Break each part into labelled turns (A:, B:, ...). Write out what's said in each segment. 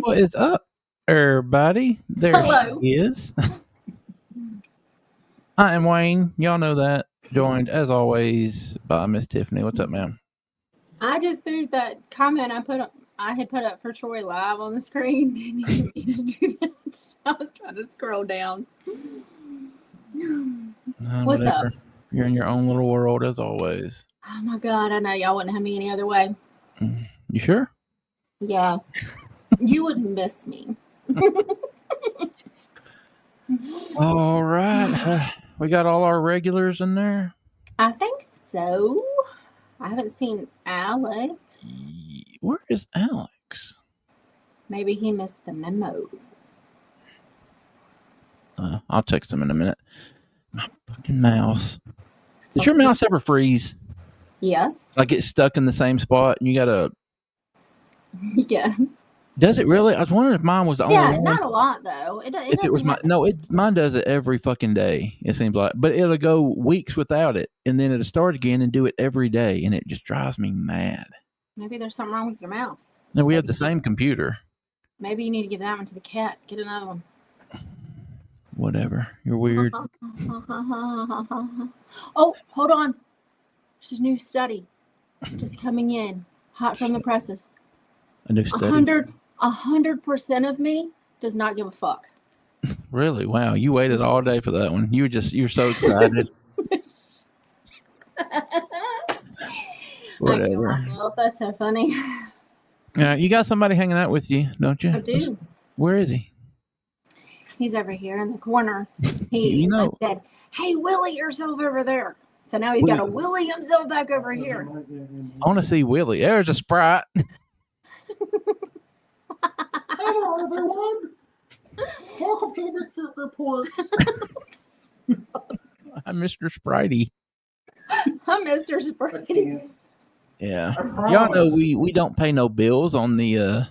A: What is up, everybody? There
B: Hello.
A: she is. I am Wayne. Y'all know that. Joined, as always, by Miss Tiffany. What's up, ma'am?
B: I just threw that comment I had put up for Troy live on the screen. And you need to do that. I was trying to scroll down. What's
A: Whatever.
B: up?
A: You're in your own little world, as always.
B: Oh my God, I know y'all wouldn't have me any other way.
A: You sure?
B: Yeah. You wouldn't miss me.
A: All right. We got all our regulars in there.
B: I think so. I haven't seen Alex.
A: Where is Alex?
B: Maybe he missed the memo.
A: I'll text him in a minute. My fucking mouse. Does your mouse ever freeze?
B: Yes.
A: Like it's stuck in the same spot and you gotta...
B: Yeah.
A: Does it really? I was wondering if mine was the only one.
B: Yeah, not a lot though.
A: If it was mine does it every fucking day. It seems like, but it'll go weeks without it, and then it'll start again and do it every day, and it just drives me mad.
B: Maybe there's something wrong with your mouse.
A: No, we have the same computer.
B: Maybe you need to give that one to the cat. Get another one.
A: Whatever. You're weird.
B: Oh, hold on. There's a new study just coming in, hot from the presses.
A: A new study.
B: 100% of me does not give a fuck.
A: Really? Wow. You waited all day for that one. You're so excited. Whatever.
B: I kill myself. That's so funny.
A: Yeah, you got somebody hanging out with you, don't you?
B: I do.
A: Where is he?
B: He's over here in the corner. He said, "Hey, Willie yourself over there." So now he's got to Willie himself back over here.
A: I want to see Willie. There's a Sprite.
C: Hello, everyone. Welcome to the Bigfoot Report.
A: I'm Mr. Spritey.
B: I'm Mr. Spritey.
A: Yeah, y'all know we don't pay no bills on the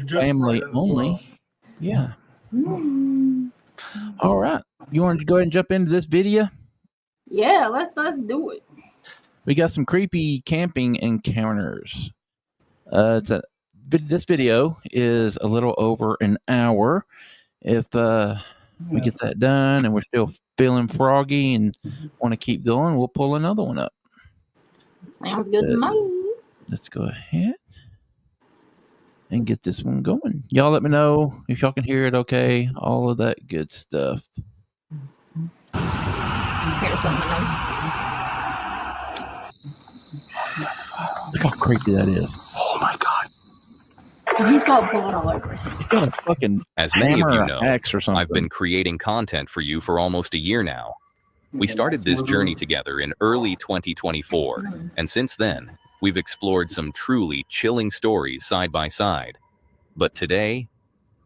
A: family only. Yeah. All right. You want to go ahead and jump into this video?
B: Yeah, let's do it.
A: We got some creepy camping encounters. This video is a little over an hour. If we get that done and we're still feeling froggy and want to keep going, we'll pull another one up.
B: Sounds good to me.
A: Let's go ahead and get this one going. Y'all let me know if y'all can hear it okay. All of that good stuff.
B: Here's something.
A: Look how creepy that is.
C: Oh my God.
B: He's got blood all over him.
A: He's got a fucking
D: As many of you know,
A: axe or something.
D: I've been creating content for you for almost a year now. We started this journey together in early 2024, and since then, we've explored some truly chilling stories side by side. But today,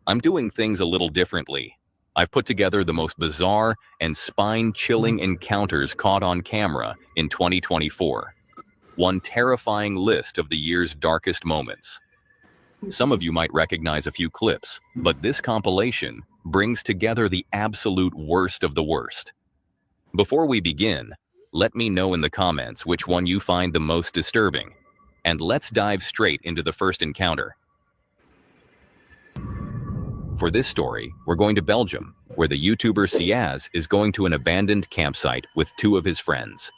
D: I'm doing things a little differently. I've put together the most bizarre and spine-chilling encounters caught on camera in 2024. One terrifying list of the year's darkest moments. Some of you might recognize a few clips, but this compilation brings together the absolute worst of the worst. Before we begin, let me know in the comments which one you find the most disturbing, and let's dive straight into the first encounter. For this story, we're going to Belgium, where the YouTuber Siaz is going to an abandoned campsite with two of his friends.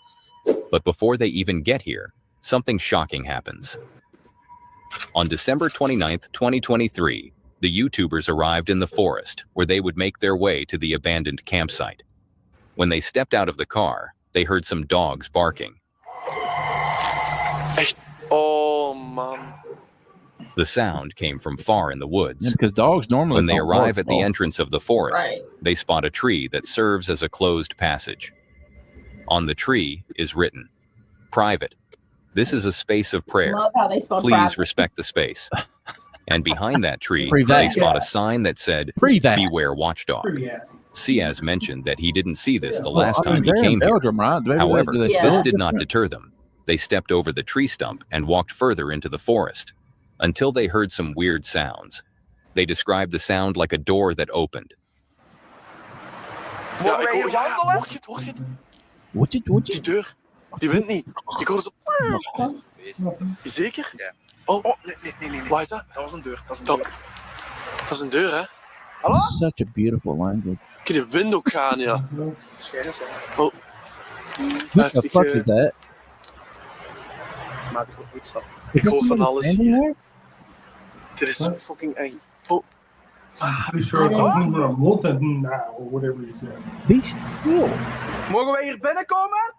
D: But before they even get here, something shocking happens. On December 29th, 2023, the YouTubers arrived in the forest where they would make their way to the abandoned campsite. When they stepped out of the car, they heard some dogs barking.
C: Echt? Oh, man.
D: The sound came from far in the woods.
A: Yeah, because dogs normally
D: When they arrive at the entrance of the forest,
B: Right.
D: they spot a tree that serves as a closed passage. On the tree is written, "Private. This is a space of prayer.
B: Love how they spelled
D: Please
B: private.
D: respect the space." And behind that tree,
A: Privat.
D: they spot a sign that said,
A: Privat.
D: "Beware watchdog."
C: Yeah.
D: Siaz mentioned that he didn't see this the
A: Well,
D: last
A: I mean,
D: time he
A: they're in
D: came here.
A: Belgium, right? Maybe
D: However,
A: they
B: Yeah.
D: this
A: spell
D: did not
A: different.
D: deter them. They stepped over the tree stump and walked further into the forest until they heard some weird sounds. They described the sound like a door that opened.
C: Ja, ik hoor, ja, hoor je het?
A: What you?
C: Die deur, die wint niet. Ik hoor zo... Zeker? Ja. Oh, nee. Waar is dat? Dat was een deur. Dat is een deur, hè? Hallo?
A: Such a beautiful language.
C: Kun je de wind ook gaan, ja. Oh.
A: What the fuck is that?
C: Maak ik ook goed stap.
A: Is
C: Ik hoor
A: that
C: van
A: somebody
C: alles
A: standing
C: hier.
A: there?
C: Dit is fucking eng. Oh.
B: That is-
C: Now, or whatever you said.
A: Be still.
C: Mogen wij hier binnenkomen?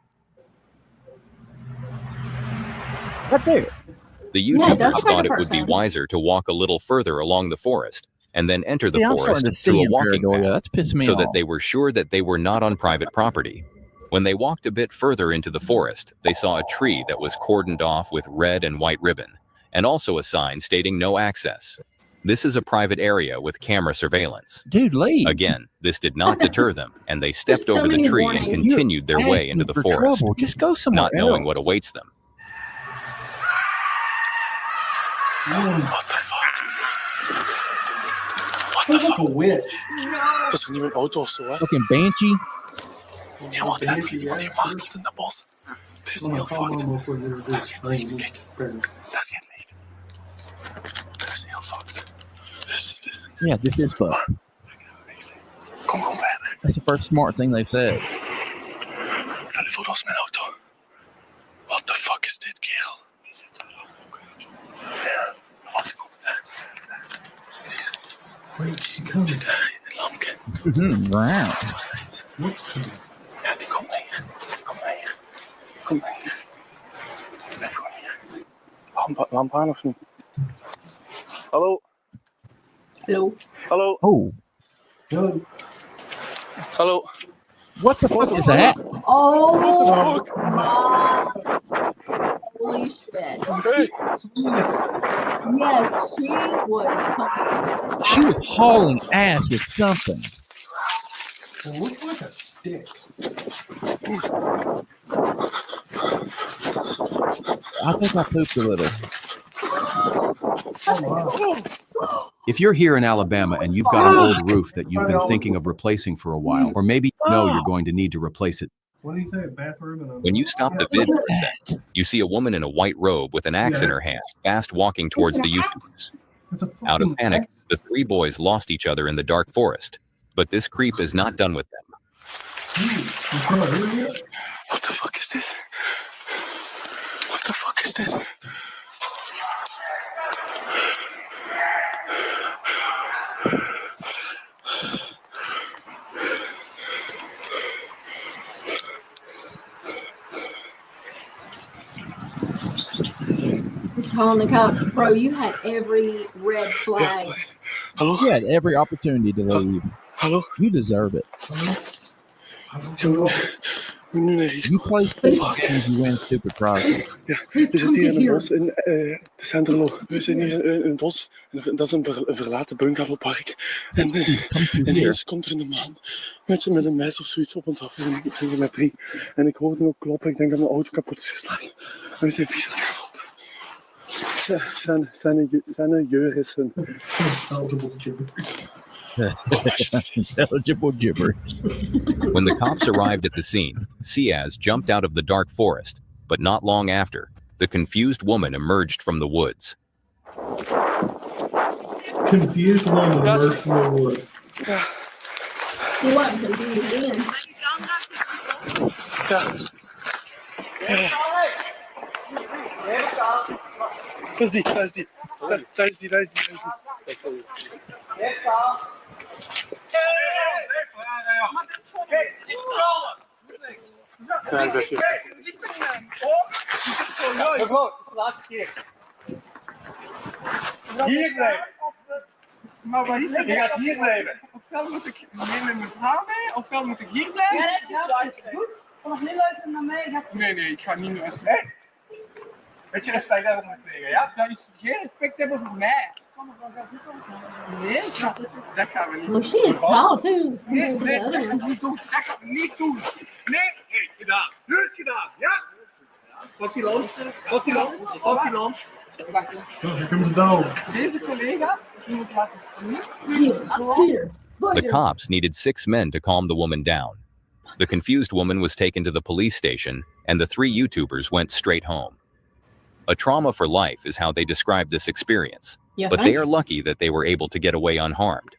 A: Right there.
D: The
B: Yeah, it
D: YouTubers
B: does look like
D: thought
B: a
D: it would be
B: person.
D: wiser to walk a little further along the forest and then enter
A: See,
D: the
A: I'm starting
D: forest
A: to see
D: through a
A: in
D: walking
A: paranoia.
D: path
A: That's pissing me
D: so
A: off.
D: that they were sure that they were not on private property. When they walked a bit further into the forest, they saw a tree that was cordoned off with red and white ribbon, and also a sign stating no access. This is a private area with camera surveillance.
A: Dude, leave.
D: Again, this did not deter them, and they stepped
B: so
D: over the
B: many
D: tree and
B: warnings.
D: continued their way
A: Asking
D: into the
A: for
D: forest,
A: trouble. Just go somewhere
D: not knowing
A: else.
D: what awaits them.
C: What the fuck? What the
E: That's
C: fuck?
E: like a witch.
B: No.
C: Dat is toch niet mijn auto of zo, hè?
A: Fucking banshee.
C: Ja, want letterlijk iemand die martelt in dat bos. Dit is heel fucked. Dat is geen licht, kijk. Dat is geen licht. Dat is heel fucked. Dus,
A: Yeah, this is fuck.
C: kom gewoon verder.
A: That's the first smart thing they've said.
C: Stel je voor, dat is mijn auto. What the fuck is dit, kerel? Die zit er ook. Ja, wat komt er? Zie ze.
E: Wait, she's coming.
C: Zit daar in een lampje.
A: Wow.
E: What's coming?
C: Ja, die komt naar hier. Kom naar hier. Kom naar hier. Blijf gewoon hier. Lamp aan of niet? Hallo?
B: Hello.
C: Hallo?
A: Oh,
E: Doug,
C: Hallo?
A: what the fuck is that?
B: Oh
C: What the fuck?
B: my holy shit.
C: Hey!
E: sweetest.
B: Yes, she was.
A: She was hauling ass with something.
E: It looks like a stick.
A: I think I pooped a little.
E: Oh, wow.
F: If you're here in Alabama and you've got an old roof that you've been thinking of replacing for a while, or maybe you know you're going to need to replace it,
E: What do you say? A bathroom and a.
D: When you stop the vid for a sec, you see a woman in a white robe with an axe in her hand, fast walking towards the YouTubers.
E: It's a
D: Out of
E: fucking
D: panic,
E: axe.
D: the three boys lost each other in the dark forest. But this creep is not done with them.
E: You can't hear it?
C: What the fuck is dit? What the fuck is dit?
B: Just calling the cops. Bro, you had every red flag.
C: Hallo?
A: You had every opportunity to leave.
C: Hallo?
A: You deserve it.
C: Moet nu naar hier.
A: You play stupid games, you win stupid prizes.
C: Ja,
B: Please
C: we
B: come
C: zitten hier
B: to
C: in een
B: here.
C: bos in Centerlo. We zijn hier in een bos. En dat is een verlaten bungalowpark. En
A: Please come to here.
C: ineens komt er een man met een mes of zoiets op ons af. We zijn hier met 3. En ik hoorde hem ook kloppen. Ik denk dat mijn auto kapot is geslagen. En we zijn vies aan het lopen. Zijn Jurissen.
E: Eligible gibber.
A: Intelligible gibberish.
D: When the cops arrived at the scene, Ciaz jumped out of the dark forest, but not long after, the confused woman emerged from the woods.
E: Confused woman
C: That's-
E: emerged from the wood.
B: He wasn't confused then.
C: Ja. Dat is die. Daar is die. Klein beetje.
G: Hier blijven. Maar waar is het? Je gaat hier blijven. Ofwel moet ik hier met mijn vrouw mee, ofwel moet ik hier blijven.
H: Goed. Kom nog niet luisteren naar mij.
G: Nee, ik ga niet luisteren. Beetje respect hebben voor mijn tegen, ja? Dat is geen respect hebben voor mij. Nee, dat gaan we niet
B: Well,
G: doen.
B: she is tall too.
G: Nee,
B: compared to the
G: dat
B: other
G: gaan
B: one.
G: we niet doen. Dat gaan we niet doen. Nee, gedaan. Nu is gedaan, ja? Pak die lamp. Pak die lamp. Pak die lamp. Wacht even.
E: Oh, here comes the dog.
G: Deze collega, die moet laten zien.
B: Here.
D: The cops needed 6 men to calm the woman down. The confused woman was taken to the police station, and the 3 YouTubers went straight home. A trauma for life is how they describe this experience.
B: You
D: But
B: think?
D: they are lucky that they were able to get away unharmed.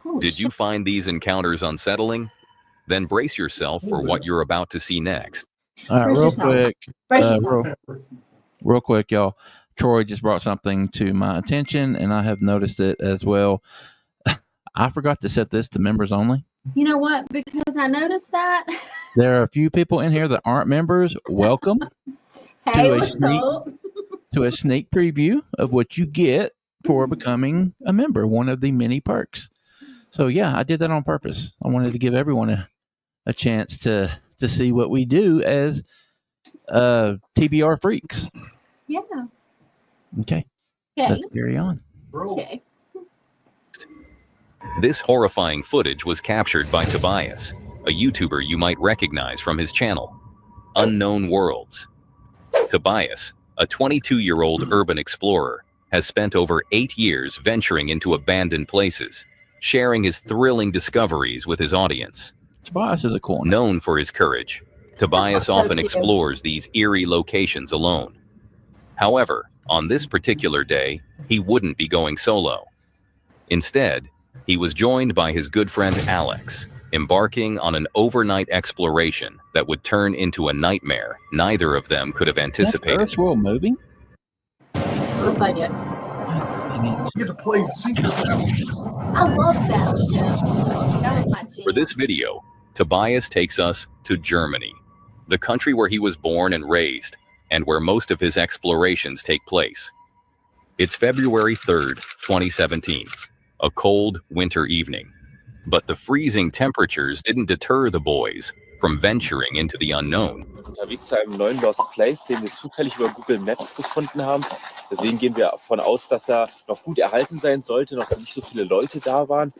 B: Oh,
D: Did you find these encounters unsettling? Then brace yourself for what you're about to see next.
A: All right,
B: Brace
A: real
B: yourself.
A: quick,
B: Brace
A: uh,
B: yourself.
A: real quick, y'all. Troy just brought something to my attention, and I have noticed it as well. I forgot to set this to members only.
B: You know what? Because I noticed that.
A: There are a few people in here that aren't members. Welcome
B: Hey,
A: a
B: what's
A: sneak-
B: up?
A: to a sneak preview of what you get for becoming a member, one of the many perks. So yeah, I did that on purpose. I wanted to give everyone a chance to see what we do as TBR freaks.
B: Yeah.
A: Okay,
B: Okay.
A: let's carry on.
B: Okay.
D: This horrifying footage was captured by Tobias, a YouTuber you might recognize from his channel, Unknown Worlds. Tobias, a 22-year-old urban explorer, has spent over 8 years venturing into abandoned places, sharing his thrilling discoveries with his audience.
A: Tobias is a cool name.
D: Known for his courage, Tobias often explores these eerie locations alone. However, on this particular day, he wouldn't be going solo. Instead, he was joined by his good friend Alex, embarking on an overnight exploration that would turn into a nightmare neither of them could have anticipated.
A: Earth's World moving?
B: Yes, I did.
C: You get to play Secret
B: I love that show. That was my team.
D: For this video, Tobias takes us to Germany, the country where he was born and raised, and where most of his explorations take place. It's February 3rd, 2017, a cold winter evening. But the freezing temperatures didn't deter the boys from venturing into the unknown.
I: Unterwegs zu einem neuen Lost Place, den wir zufällig über Google Maps gefunden haben. Deswegen gehen wir davon aus, dass er noch gut erhalten sein sollte, noch nicht so viele Leute da waren.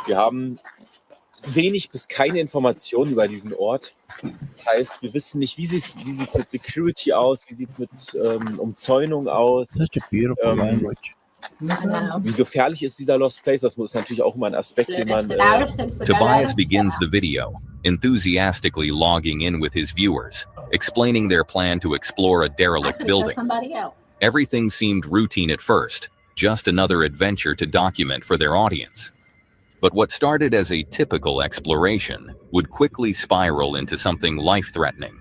I: Wir haben wenig bis keine Informationen über diesen Ort. Das heißt, wir wissen nicht, wie sieht's mit Security aus, wie sieht es mit Umzäunung aus.
A: Such a beautiful language.
I: Wie gefährlich ist dieser Lost Place? Das ist natürlich auch immer ein Aspekt, den man...
D: Tobias begins the video, enthusiastically logging in with his viewers, explaining their plan to explore a derelict building. Everything seemed routine at first, just another adventure to document for their audience. But what started as a typical exploration would quickly spiral into something life-threatening.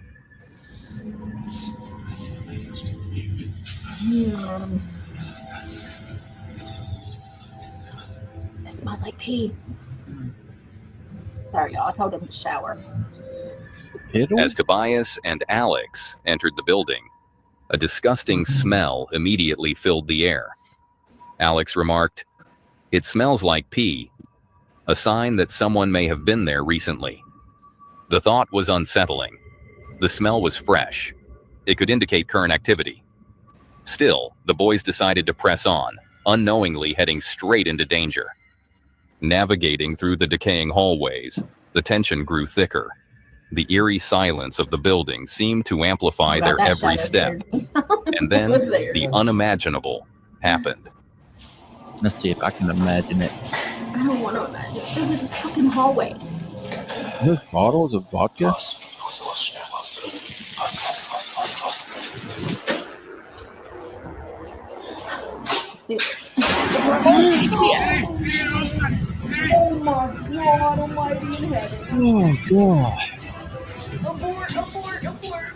B: It smells like pee. Sorry, y'all. I told him to shower.
D: As Tobias and Alex entered the building, a disgusting smell immediately filled the air. Alex remarked, "It smells like pee," a sign that someone may have been there recently. The thought was unsettling. The smell was fresh. It could indicate current activity. Still, the boys decided to press on, unknowingly heading straight into danger. Navigating through the decaying hallways, the tension grew thicker. The eerie silence of the building seemed to amplify their every step. And then the unimaginable happened.
A: Let's see if I can imagine it.
B: I don't want to imagine. This is a fucking hallway.
A: There's bottles of vodka.
B: Oh my God, almighty in heaven.
A: Oh God.
B: Abort, abort, abort.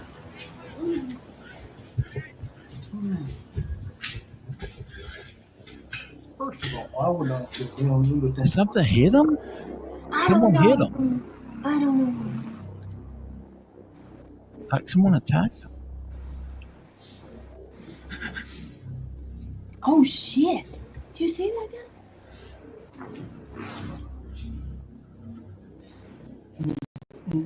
C: First of all, I would not get into
A: Did something hit him? Someone hit him.
B: I don't know.
A: Like someone attacked him.
B: Oh shit. Do you see that guy?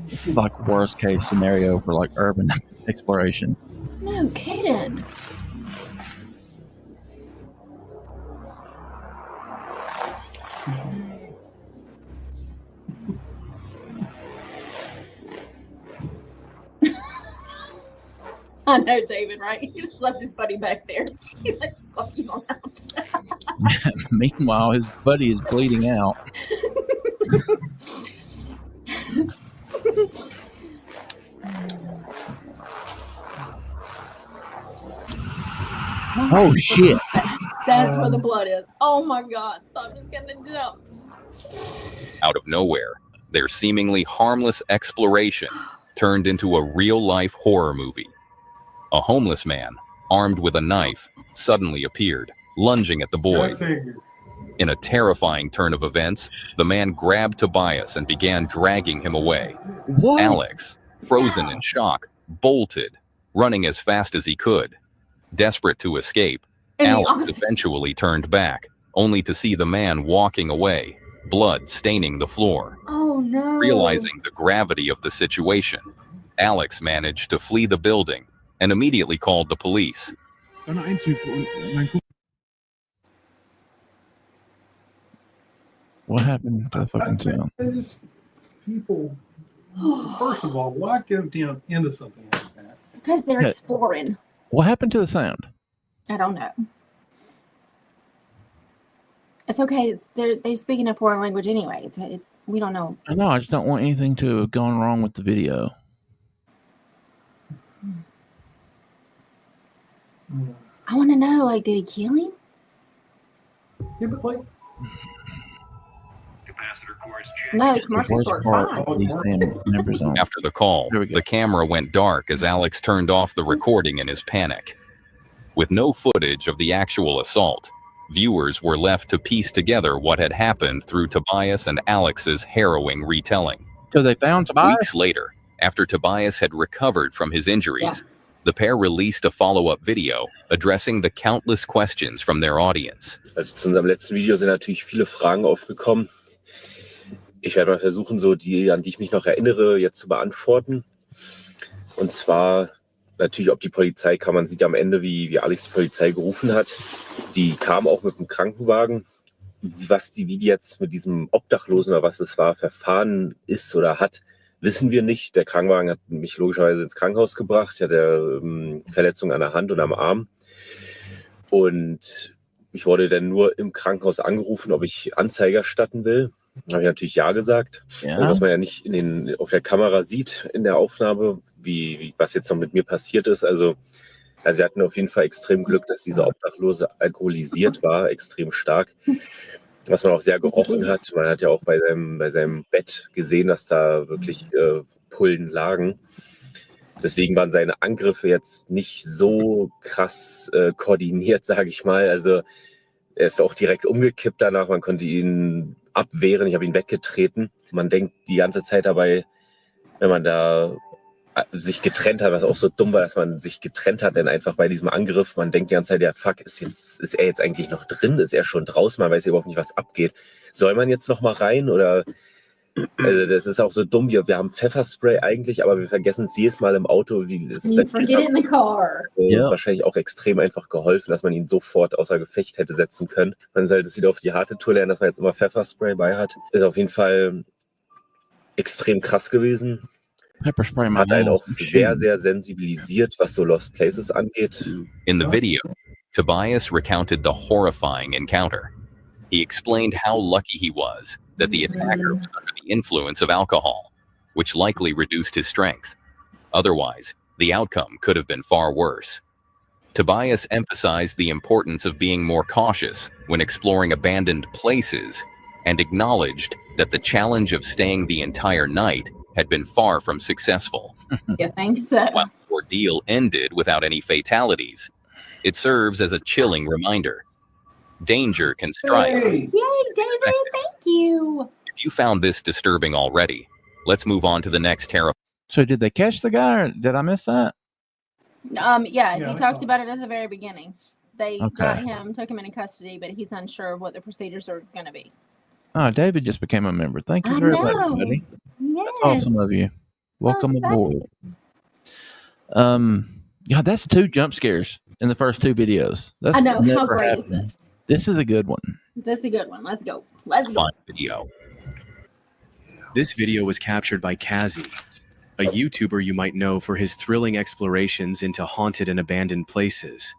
A: This is like worst case scenario for like urban exploration.
B: No kidding. I know, David, right? He just left his buddy back there. He's like, fuck you on out.
A: Meanwhile, his buddy is bleeding out. Oh shit!
B: That's where the blood is. Oh my god! So I'm just gonna jump.
D: Out of nowhere, their seemingly harmless exploration turned into a real-life horror movie. A homeless man, armed with a knife, suddenly appeared, lunging at the
E: I
D: boys.
E: figured.
D: In a terrifying turn of events, the man grabbed Tobias and began dragging him away.
A: What?
D: Alex, frozen in shock, bolted, running as fast as he could. Desperate to escape,
B: And the
D: Alex
B: opposite-
D: eventually turned back, only to see the man walking away, blood staining the floor.
B: Oh no!
D: Realizing the gravity of the situation, Alex managed to flee the building and immediately called the police.
A: What happened to the fucking sound?
E: I just people. First of all, why go down into something like that?
B: Because they're
A: Yeah.
B: exploring.
A: What happened to the sound?
B: I don't know. It's okay. They speak in a foreign language anyway. So we don't know.
A: I know. I just don't want anything to have gone wrong with the video.
B: I want to know. Like, did he kill him?
E: Yeah, but like,
B: No, the
A: The
B: commercials
A: worst
B: were
A: part
B: fine.
A: of these damn members on.
D: After the call,
A: There we go.
D: the camera went dark as Alex turned off the recording in his panic. With no footage of the actual assault, viewers were left to piece together what had happened through Tobias and Alex's harrowing retelling.
A: So they found Tobias?
D: Weeks later, after Tobias had recovered from his injuries, the pair released a follow-up video addressing the countless questions from their audience.
I: Also zu unserem letzten Video sind natürlich viele Fragen aufgekommen. Ich werde mal versuchen, so die, an die ich mich noch erinnere, jetzt zu beantworten. Und zwar natürlich, ob die Polizei kam. Man sieht am Ende, wie Alex die Polizei gerufen hat. Die kam auch mit dem Krankenwagen. Wie die jetzt mit diesem Obdachlosen oder was es war, verfahren ist oder hat, wissen wir nicht. Der Krankenwagen hat mich logischerweise ins Krankenhaus gebracht. Ich hatte Verletzungen an der Hand und am Arm. Und ich wurde dann nur im Krankenhaus angerufen, ob ich Anzeige erstatten will. Da habe ich natürlich ja gesagt.
A: Ja.
I: Also, was man ja nicht auf der Kamera sieht in der Aufnahme, was jetzt noch mit mir passiert ist. Also wir hatten auf jeden Fall extrem Glück, dass dieser Obdachlose alkoholisiert war, extrem stark. Was man auch sehr gerochen hat. Man hat ja auch bei seinem Bett gesehen, dass da wirklich Pullen lagen. Deswegen waren seine Angriffe jetzt nicht so krass koordiniert, sage ich mal. Also er ist auch direkt umgekippt danach. Man konnte ihn abwehren. Ich habe ihn weggetreten. Man denkt die ganze Zeit dabei, wenn man da sich getrennt hat, was auch so dumm war, dass man sich getrennt hat, denn einfach bei diesem Angriff, man denkt die ganze Zeit, ja fuck, ist er jetzt eigentlich noch drin? Ist er schon draußen? Man weiß ja überhaupt nicht, was abgeht. Soll man jetzt noch mal rein oder... Also das ist auch so dumm. Wir haben Pfefferspray eigentlich, aber wir vergessen es jedes Mal im Auto.
B: You forget it in the car.
A: Ja.
I: Wahrscheinlich auch extrem einfach geholfen, dass man ihn sofort außer Gefecht hätte setzen können. Man sollte es wieder auf die harte Tour lernen, dass man jetzt immer Pfefferspray bei hat. Ist auf jeden Fall extrem krass gewesen.
A: Pepperspray my
I: Hat einen
A: balls.
I: auch sehr, sehr sensibilisiert, was so Lost Places angeht.
D: In the video, Tobias recounted the horrifying encounter. He explained how lucky he was that the attacker was under the influence of alcohol, which likely reduced his strength. Otherwise, the outcome could have been far worse. Tobias emphasized the importance of being more cautious when exploring abandoned places and acknowledged that the challenge of staying the entire night had been far from successful.
B: You think so?
D: While the ordeal ended without any fatalities, it serves as a chilling reminder. Danger can strike.
E: Hey,
B: Yay, David! Thank you.
D: If you found this disturbing already, let's move on to the next terrifying.
A: So did they catch the guy or did I miss that?
B: Yeah,
E: Yeah,
B: he
E: I
B: talked
E: know.
B: about it at the very beginning. They
A: Okay.
B: got him, took him into custody, but he's unsure of what the procedures are going to be.
A: Oh, David just became a member. Thank you
B: I
A: very
B: know.
A: much, buddy.
B: Yes.
A: That's awesome of you. Welcome
B: excited.
A: aboard. Yeah, that's 2 jump scares in the first 2 videos. That's
B: I know. How
A: never
B: great
A: happened.
B: is this?
A: This is a good one.
B: This is a good one. Let's go. Let's go.
D: Video.
J: This video was captured by Kazi, a YouTuber you might know for his thrilling explorations into haunted and abandoned places.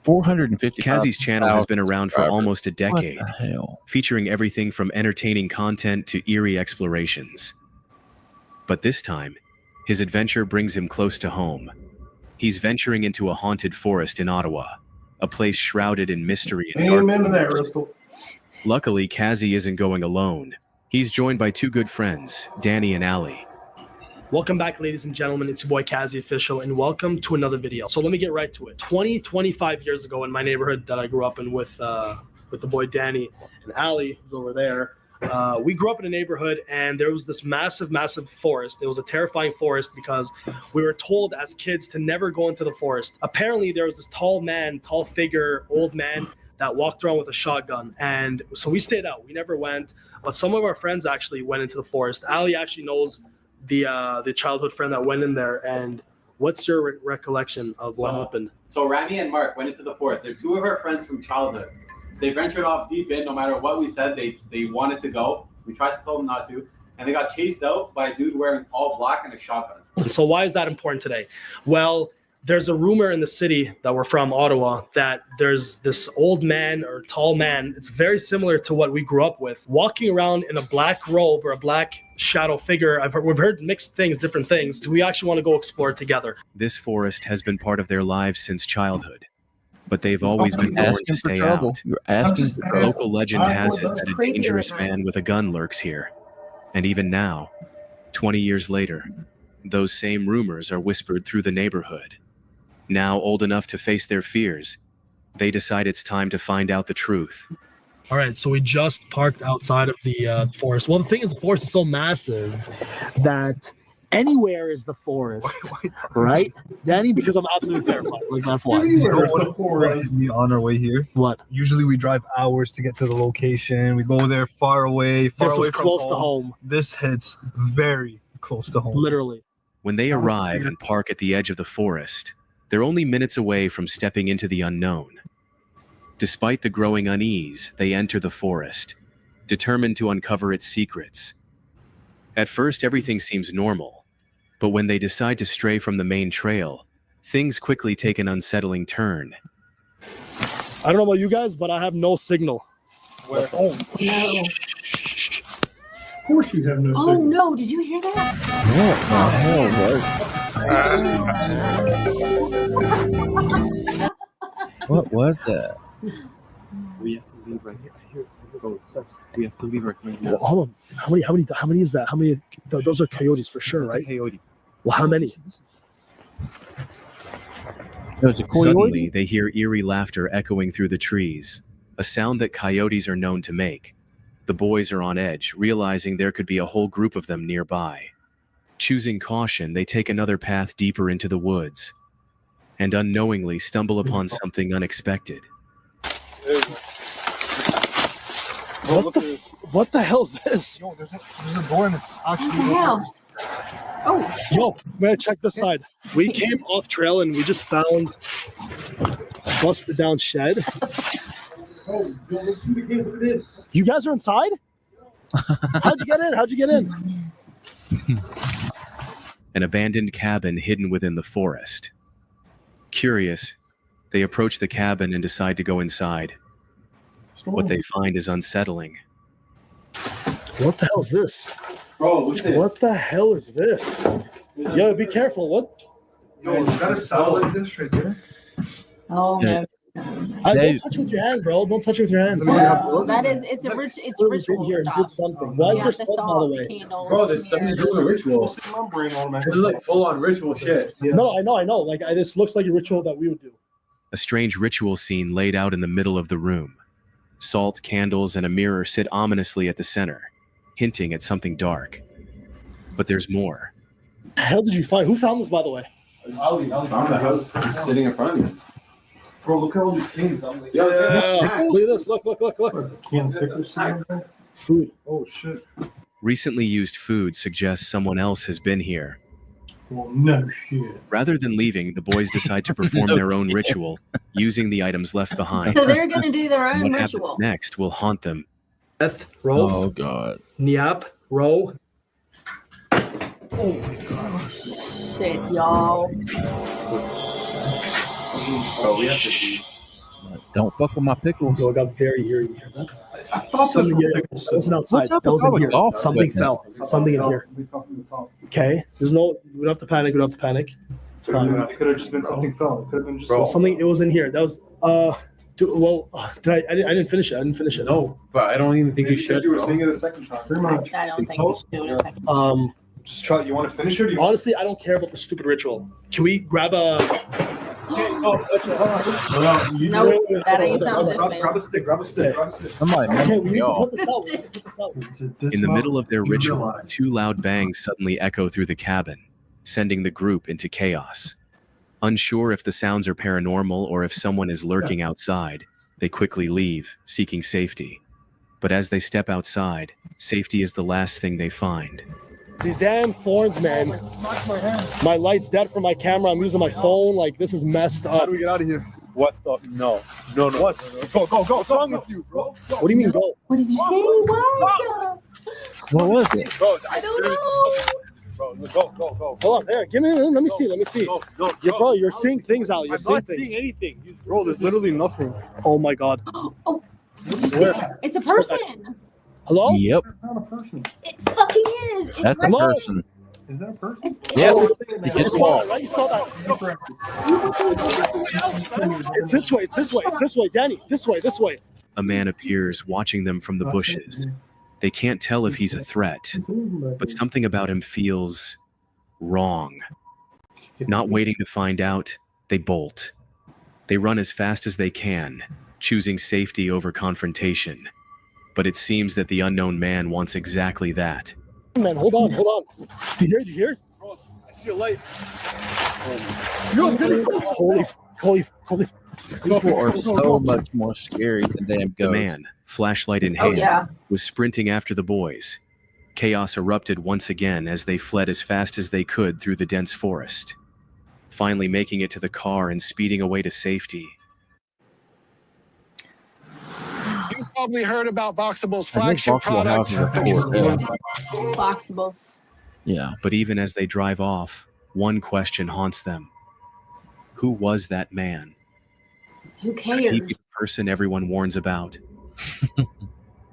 A: 450.
J: Kazi's channel has been around for almost a
A: What
J: decade,
A: the hell?
J: featuring everything from entertaining content to eerie explorations. But this time, his adventure brings him close to home. He's venturing into a haunted forest in Ottawa. a place shrouded in mystery and
E: Amen to that,
J: dark.
E: Bristol.
J: Luckily, Kazi isn't going alone. He's joined by two good friends, Danny and Ali.
K: Welcome back, ladies and gentlemen. It's your boy Kazi Official, and welcome to another video. So let me get right to it. 25 years ago in my neighborhood that I grew up in with the boy Danny and Ali, who's over there, we grew up in a neighborhood, and there was this massive forest. It was a terrifying forest because we were told as kids to never go into the forest. Apparently, there was this tall figure, old man that walked around with a shotgun, and so we stayed out. We never went, but some of our friends actually went into the forest. Ali actually knows the childhood friend that went in there. And what's your recollection of what happened?
L: So Rami and Mark went into the forest. They're two of our friends from childhood. They ventured off deep in. No matter what we said, they wanted to go. We tried to tell them not to, and they got chased out by a dude wearing all black and a shotgun.
K: So why is that important today? Well, there's a rumor in the city that we're from, Ottawa, that there's this old man or tall man. It's very similar to what we grew up with, walking around in a black robe or a black shadow figure. We've heard mixed things, different things. So we actually want to go explore together.
J: This forest has been part of their lives since childhood, but they've always been born to stay out.
A: You're asking for trouble.
J: Local legend has it that a dangerous man with a gun lurks here. And even now, 20 years later, those same rumors are whispered through the neighborhood. Now old enough to face their fears, they decide it's time to find out the truth.
K: All right, so we just parked outside of the forest. Well, the thing is, the forest is so massive that anywhere is the forest, right, Danny? Because I'm absolutely terrified. Like, that's why.
E: Anywhere is the forest.
M: On our way here,
K: What?
M: usually we drive hours to get to the location. We go there far away
K: This was
M: from
K: close to home,
M: This hits very close to home.
K: literally.
J: When they arrive and park at the edge of the forest, they're only minutes away from stepping into the unknown. Despite the growing unease, they enter the forest, determined to uncover its secrets. At first, everything seems normal, but when they decide to stray from the main trail, things quickly take an unsettling turn.
K: I don't know about you guys, but I have no signal.
E: Where? Oh, no. Of course you have no
B: Oh
E: signal.
B: no! Did you hear that?
A: What was that?
K: We have to leave right here. Here, go steps. We have to leave right here. Well, hold on. How many is that? How many? Those are coyotes for sure, right?
M: Coyote.
K: Well, how many?
A: There's a coyote.
J: Suddenly, they hear eerie laughter echoing through the trees, a sound that coyotes are known to make. The boys are on edge, realizing there could be a whole group of them nearby. Choosing caution, they take another path deeper into the woods and unknowingly stumble upon something unexpected.
K: What the hell is this?
M: Yo, there's a door and it's
B: That's
M: actually
B: a house. Oh, shit.
K: Yo, man, check this side. We came off trail and we just found a busted down shed.
E: Oh, yo, let's see again what it is.
K: You guys are inside? How'd you get in?
J: An abandoned cabin hidden within the forest. Curious, they approach the cabin and decide to go inside. What they find is unsettling.
K: What the hell is this?
L: Bro, look at this.
K: What the hell is this? Yo, be careful. What?
M: Yo, is that a satellite dish right there?
B: Oh no.
K: Don't touch it with your hand, bro. Don't touch it with your hand.
B: No, that is it's ritual
K: here and
B: stuff.
K: did something. Why is
B: You
K: there
B: have to
K: smoke, by the
B: salt
K: way?
B: the candles.
L: Bro, this stuff is doing rituals.
E: Numbering on, man.
L: This is like full-on ritual shit.
K: No, I know. Like, this looks like a ritual that we would do.
J: A strange ritual scene laid out in the middle of the room. Salt, candles, and a mirror sit ominously at the center, hinting at something dark. But there's more.
K: The hell did you find? Who found this, by the way?
L: Ali found the house just sitting in front of me.
M: Bro, look at all these things. I'm like,
K: Look at this. Look.
E: Can pickles
K: Food.
E: Oh, shit.
J: Recently used food suggests someone else has been here.
E: Well, no shit.
J: Rather than leaving, the boys decide to perform their own ritual, using the items left behind.
B: So they're gonna do their own
J: What happens
B: ritual.
J: next will haunt them.
K: Eth, Rolf,
A: Oh God.
K: Niap, Ro.
B: Shit, y'all.
L: Bro, we have to see.
A: Don't fuck with my pickles.
K: Yo, it got very eerie. You hear that?
E: I thought
K: Something
E: that
K: here. That wasn't outside.
A: What's up
K: That
A: with
K: was in
A: all
K: here.
A: the golf
K: Something
A: equipment?
K: fell. Something in here. Okay. We don't have to panic. It's fine.
M: It could have just been something fell. It could have been just
K: Something. It was in here. That was I didn't finish it.
N: No, but I don't even think you should.
M: You were saying it a second time. Pretty much.
B: I don't think you should do it a second time.
M: Just try. You want to finish it? Or do you
K: Honestly, I don't care about the stupid ritual. Can we grab a?
B: No, that ain't something.
M: Grab a stick. Grab a stick. Grab a stick.
K: Okay, we need to put
B: The
K: this out.
J: In the middle of their ritual, two loud bangs suddenly echo through the cabin, sending the group into chaos. Unsure if the sounds are paranormal or if someone is lurking outside, they quickly leave, seeking safety. But as they step outside, safety is the last thing they find.
K: These damn thorns, man. My light's dead from my camera. I'm using my phone. Like, this is messed up.
M: How do we get out of here?
N: What the? No. What?
M: Go. What's wrong with you, bro?
K: What do you mean go?
B: What did you say? What?
A: What was it?
B: I don't know.
N: Bro, go.
K: Hold on, there. Give me. Let me see.
N: No,
K: Bro, you're seeing things out. You're seeing things.
N: anything.
M: Bro, there's literally nothing.
K: Oh my god.
B: Oh, did you see it? It's a person.
K: Hello?
A: Yep.
M: It's not a person.
B: It fucking is. It's
A: That's a
B: right-
A: person.
M: Is that a person?
B: It's,
A: Yeah.
K: You saw that, right? You saw that. It's this way. Danny. This way.
J: A man appears, watching them from the bushes. They can't tell if he's a threat, but something about him feels wrong. Not waiting to find out, they bolt. They run as fast as they can, choosing safety over confrontation. But it seems that the unknown man wants exactly that.
K: Man, hold on. Do you hear?
M: Bro, I see a light.
K: Holy.
A: People are so much more scary than damn
J: The
A: ghosts.
J: man, flashlight in
B: Oh,
J: hand,
B: yeah.
J: was sprinting after the boys. Chaos erupted once again as they fled as fast as they could through the dense forest. Finally making it to the car and speeding away to safety.
O: You've probably heard about Boxable's
A: I think
O: flagship
A: Boxable
O: product.
A: houses are
B: Boxables.
A: Yeah.
J: But even as they drive off, one question haunts them. Who was that man?
B: Who
J: Could he be
B: cares?
J: the person everyone warns about?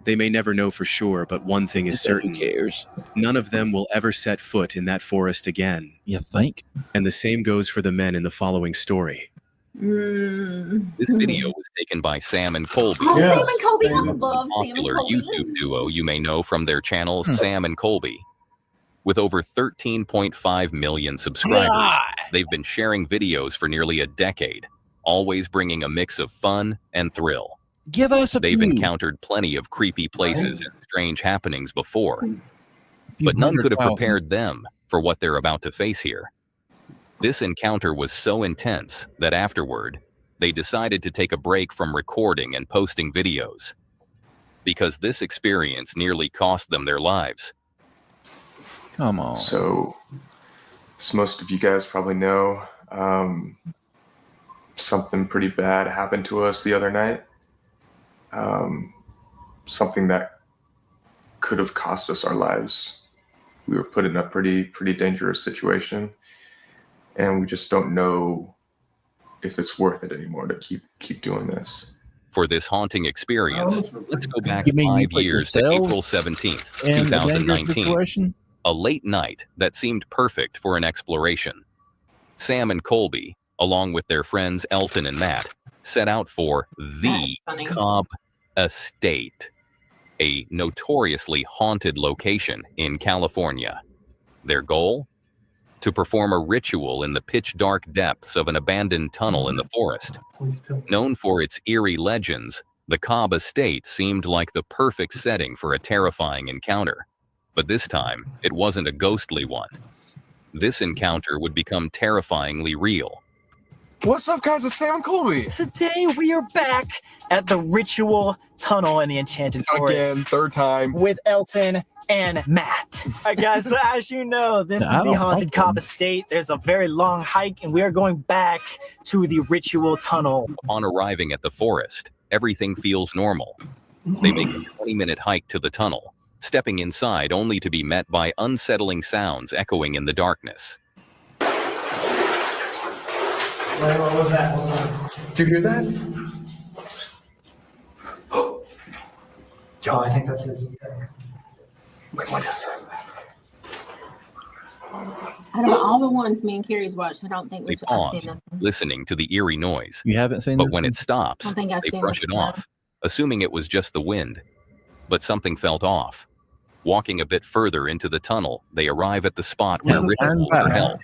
J: They may never know for sure, but one thing is certain.
A: Who cares?
J: None of them will ever set foot in that forest again.
A: You think?
J: And the same goes for the men in the following story.
D: This video was taken by Sam and Colby,
B: Oh,
M: Yes.
B: Sam and Colby. I
D: a
B: love Sam and
D: popular
B: Colby.
D: YouTube duo you may know from their channel Sam and Colby. With over 13.5 million subscribers, they've been sharing videos for nearly a decade, always bringing a mix of fun and thrill.
A: Give us a
D: They've
A: few.
D: encountered plenty of creepy places and strange happenings before, but none could have
A: 100,000.
D: prepared them for what they're about to face here. This encounter was so intense that afterward, they decided to take a break from recording and posting videos, because this experience nearly cost them their lives.
A: Come on.
P: So, as most of you guys probably know, something pretty bad happened to us the other night. Something that could have cost us our lives. We were put in a pretty dangerous situation, and we just don't know if it's worth it anymore to keep doing this.
D: For this haunting experience, let's go back
A: You mean you
D: 5
A: put
D: years to
A: yourselves
D: April 17th,
A: in a dangerous
D: 2019.
A: situation?
D: A late night that seemed perfect for an exploration. Sam and Colby, along with their friends Elton and Matt, set out for the
B: funny.
D: Cobb Estate, a notoriously haunted location in California. Their goal? To perform a ritual in the pitch-dark depths of an abandoned tunnel in the forest. Known for its eerie legends, the Cobb Estate seemed like the perfect setting for a terrifying encounter. But this time, it wasn't a ghostly one. This encounter would become terrifyingly real.
O: What's up, guys? It's Sam and Colby.
Q: Today we are back at the ritual tunnel in the Enchanted Forest.
O: Again, third time.
Q: With Elton and Matt. All right, guys, so as you know, this is
A: I
Q: the
A: don't
Q: Haunted
A: like
Q: Cobb
A: them.
Q: Estate. There's a very long hike, and we are going back to the ritual tunnel.
D: Upon arriving at the forest, everything feels normal. They make a 20-minute hike to the tunnel, stepping inside only to be met by unsettling sounds echoing in the darkness.
Q: What was that?
O: Did you hear that?
Q: Yo, I think that's his.
O: What is that?
B: Out of all the ones me and Carrie's watched, I don't think
D: They
B: I've seen
D: pause,
B: this one.
D: listening to the eerie noise.
A: You haven't seen
D: But
A: this
D: when
A: one?
D: it stops,
B: I don't think I've
D: they
B: seen
D: brush
B: this
D: it
B: one.
D: off, assuming it was just the wind. But something felt off. Walking a bit further into the tunnel, they arrive at the spot where rituals are held.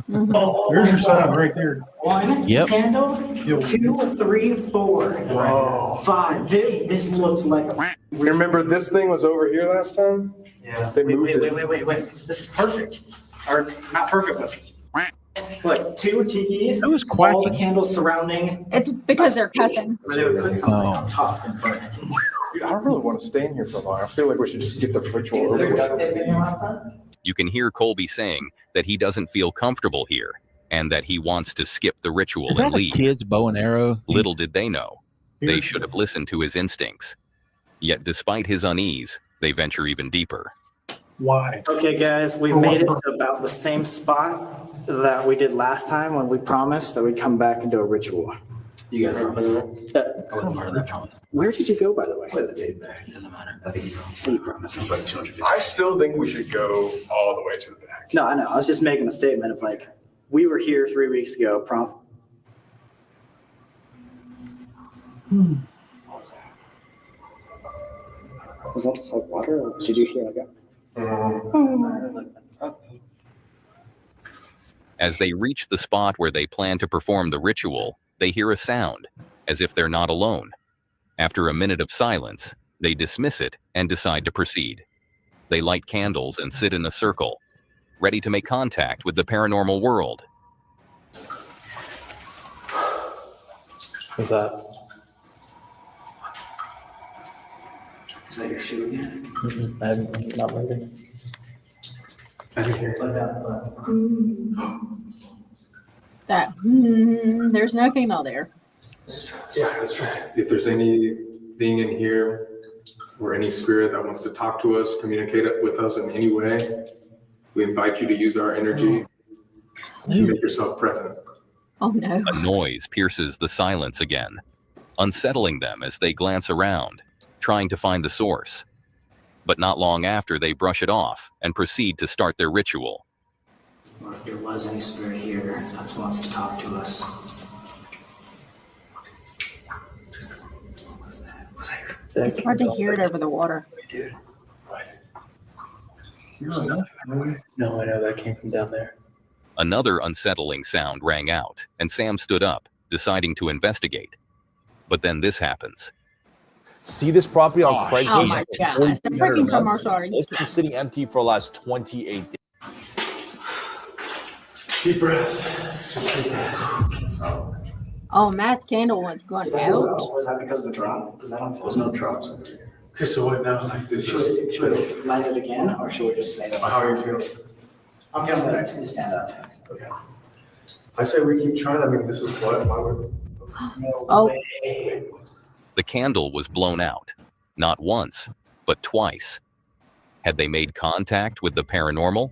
E: There's your sign right there.
Q: One
A: Yep.
Q: candle, 2, 3, 4,
O: Whoa.
Q: 5. This looks like a.
O: Remember this thing was over here last time?
Q: Yeah.
O: They moved it.
Q: Wait. This is perfect. Or not perfect, but. Look, 2 tikis.
A: That was
Q: all the
A: quacky.
Q: candles surrounding.
B: It's because they're cussing.
Q: Where they would put something on top and burn it.
O: Dude, I don't really want to stay in here for long. I feel like we should just get the ritual over with.
D: You can hear Colby saying that he doesn't feel comfortable here and that he wants to skip the ritual
A: Is
D: and
A: that a
D: leave.
A: kid's bow and arrow?
D: Little did they know, they should have listened to his instincts. Yet despite his unease, they venture even deeper.
E: Why?
Q: Okay, guys, we made it to about the same spot that we did last time when we promised that we'd come back and do a ritual.
R: You guys promised? I wasn't part of that promise.
Q: Where did you go, by the way?
R: Play the tape back. It doesn't matter. I think you promised.
Q: You promised.
R: It's like 250.
O: I still think we should go all the way to the back.
Q: No, I know. I was just making a statement of like, we were here 3 weeks ago. Was that just like water, or did you hear like a?
D: As they reach the spot where they plan to perform the ritual, they hear a sound, as if they're not alone. After a minute of silence, they dismiss it and decide to proceed. They light candles and sit in a circle, ready to make contact with the paranormal world.
R: What's that?
Q: Is that your shoe again?
R: I'm not moving.
Q: I didn't hear it.
B: There's no female there.
O: Yeah, that's right. If there's anything in here or any spirit that wants to talk to us, communicate with us in any way, we invite you to use our energy and make yourself present.
B: Oh no.
D: A noise pierces the silence again, unsettling them as they glance around, trying to find the source. But not long after, they brush it off and proceed to start their ritual.
Q: Or if there was any spirit here that wants to talk to us.
B: It's hard to hear it over the water.
R: No, I know that came from down there.
D: Another unsettling sound rang out, and Sam stood up, deciding to investigate. But then this happens.
S: See this property on Craigslist?
B: Oh my god. The freaking commercial already.
S: It's been sitting empty for the last 28 days.
C: Deep breath. Just take that.
B: Oh, mass candle one's going out.
Q: Was that because of the drop? Because I don't think there's no drops over here.
C: Okay, so what now? Like this is.
Q: Should we light it again, or should we just say that?
C: How are you feeling?
Q: I'm feeling better. Just stand up.
C: Okay. I say we keep trying. I mean, this is what? Why would.
B: Oh.
D: The candle was blown out, not once, but twice. Had they made contact with the paranormal?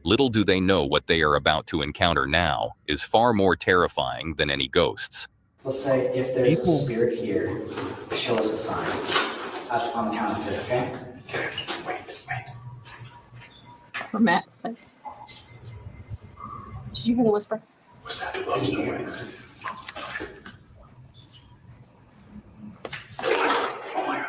D: Little do they know what they are about to encounter now is far more terrifying than any ghosts.
Q: Let's say if there's a spirit here, show us a sign. On the count of it, okay?
C: Okay, wait.
B: For Matt's sake. Did you hear the whisper?
C: What's that noise? Oh my god.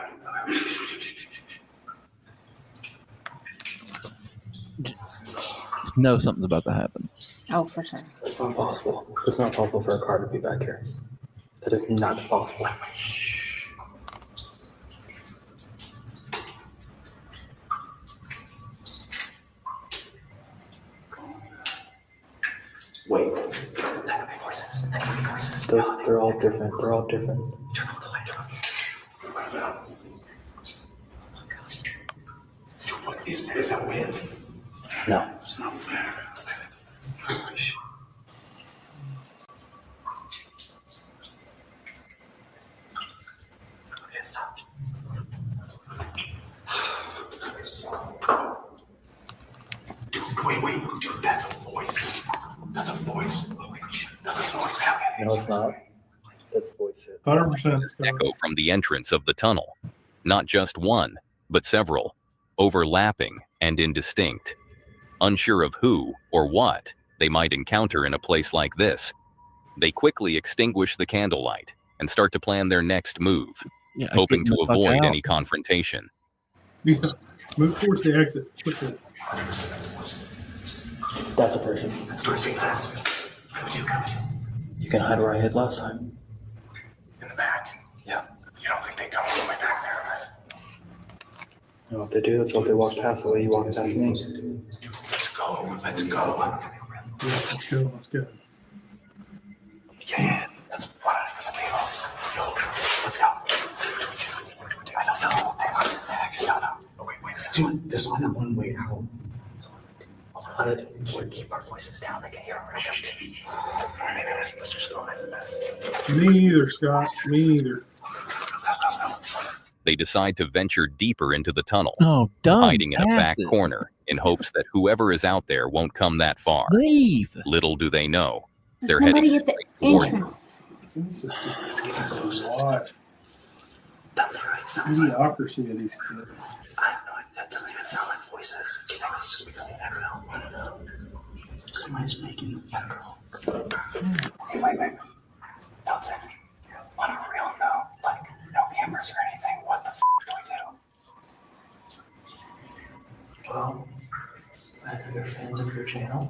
A: Know something's about to happen.
B: Oh, for sure.
R: It's not possible. It's not possible for a car to be back here. That is not possible.
Q: Wait.
R: They're all different. They're all different.
Q: Turn off the light.
C: What is that? Is that wind?
R: No.
C: It's not fair.
Q: Okay, stop.
C: Wait, dude, that's a voice. That's a voice. Holy shit, that's a voice.
R: No, it's not. That's voice.
E: 100%.
D: Echo from the entrance of the tunnel. Not just one, but several, overlapping and indistinct. Unsure of who or what they might encounter in a place like this, they quickly extinguish the candlelight and start to plan their next move, hoping to avoid any confrontation.
E: Yeah. Move towards the exit quickly.
R: That's a person. That's a person. Why would you come in? You can hide where I hid last time.
C: In the back?
R: Yeah.
C: You don't think they come all the way back there, right?
R: No, if they do, that's what they walk past the way you walk past me.
C: Let's go. Let's go.
E: Let's go. Let's go.
C: Yeah. That's 100% legal. Let's go. I don't know. I actually don't know. Okay, wait. There's only one way out. We keep our voices down. They can hear our shit. Maybe let's just go ahead.
E: Me either, Scott. Me either.
D: They decide to venture deeper into the tunnel,
A: dumb
D: hiding in a back
A: asses.
D: corner in hopes that whoever is out there won't come that far.
A: Leave.
D: Little do they know, they're
B: There's
D: heading
B: somebody at the
D: toward
B: entrance.
E: This is just a lot. Idiocracy of these kids.
C: That doesn't even sound like voices. Do you think it's just because the echo? I don't know. Somebody's making an echo. Wait. Dalton, on a real note, like no cameras or anything, what the f do we do?
R: Well, either they're fans of your channel,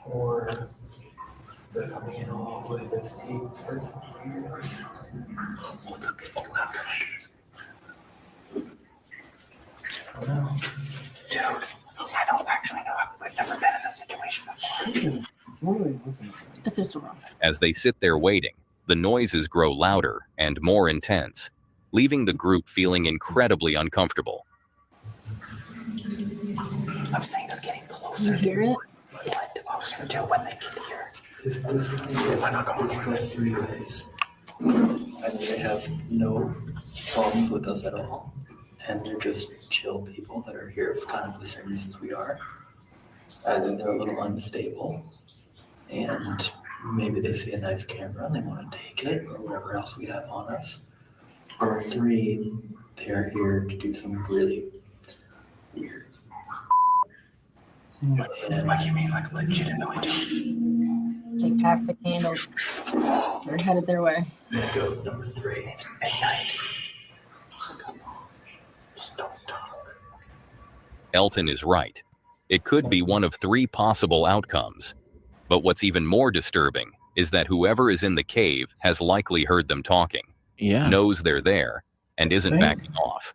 R: or they're coming in all with this team first.
C: No. Dude, I don't actually know. I've never been in this situation before.
E: What are they looking for?
B: It's just a room.
D: As they sit there waiting, the noises grow louder and more intense, leaving the group feeling incredibly uncomfortable.
C: I'm saying they're getting closer.
B: You hear it?
C: What I was going to do when they get here?
R: Why not go on 3 days? And they have no problems with us at all. And they're just chill people that are here for kind of the same reasons we are. Either they're a little unstable, and maybe they see a nice camera and they want to take it, or whatever else we have on us. Or 3, they're here to do some really weird.
C: And like you mean like legitimately do?
B: They pass the candles. They're headed their way.
R: Go number 3.
C: It's midnight. Just don't talk.
D: Elton is right. It could be one of 3 possible outcomes. But what's even more disturbing is that whoever is in the cave has likely heard them talking, knows they're there, and isn't backing off.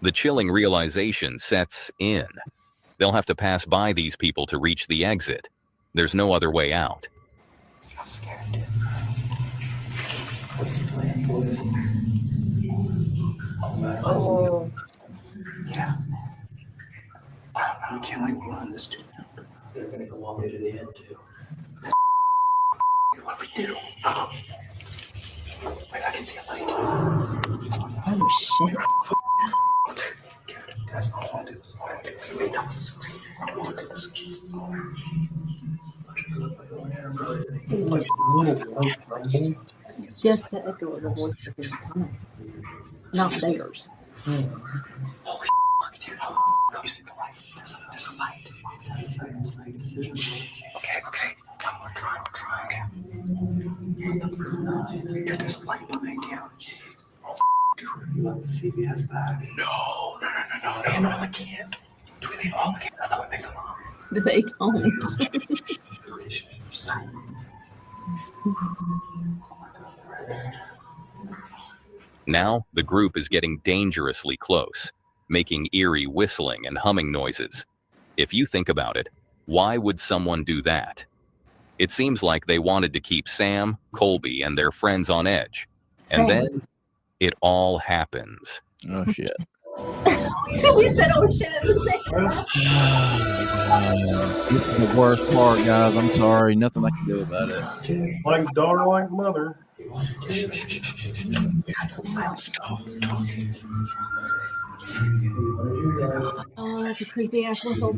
D: The chilling realization sets in. They'll have to pass by these people to reach the exit. There's no other way out.
C: I'm scared, dude.
R: What's the plan, boys?
B: Oh.
C: Yeah. I don't know. I can't like run this dude.
R: They're gonna go all the way to the end too.
C: What do we do? Wait, I can see a light.
B: Oh shit.
C: Guys, I don't want to do this. I don't want to do this. Wait, no, this is I don't want to do this.
E: Like little white rumble.
B: Just the echo of the voices in the tunnel. Not theirs.
C: Holy fuck, dude. You see the light? There's a light. Okay. Come on, we're trying. Dude, there's a light behind you.
R: You left the CBS back.
C: No, I can't. Do we leave all? Okay, I thought we picked them up.
B: They don't.
D: Now, the group is getting dangerously close, making eerie whistling and humming noises. If you think about it, why would someone do that? It seems like they wanted to keep Sam, Colby, and their friends on edge. And then it all happens.
A: Oh, shit.
B: We said, oh shit, at the
A: This is the worst part, guys. I'm sorry. Nothing I can do about it.
E: Like daughter, like mother.
B: Oh, that's a creepy ass whistle.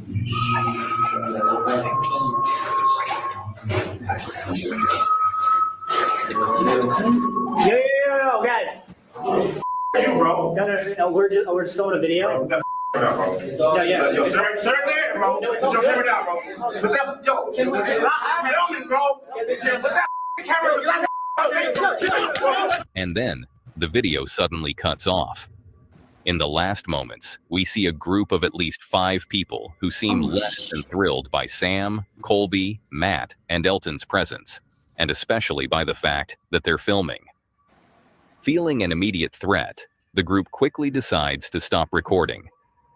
Q: Yo, guys. No, we're just filming a video.
G: Yo, sir, there, bro. Put your camera down, bro. Put that, yo, filming, bro. Put that camera down.
D: And then the video suddenly cuts off. In the last moments, we see a group of at least 5 people who seem less than thrilled by Sam, Colby, Matt, and Elton's presence, and especially by the fact that they're filming. Feeling an immediate threat, the group quickly decides to stop recording,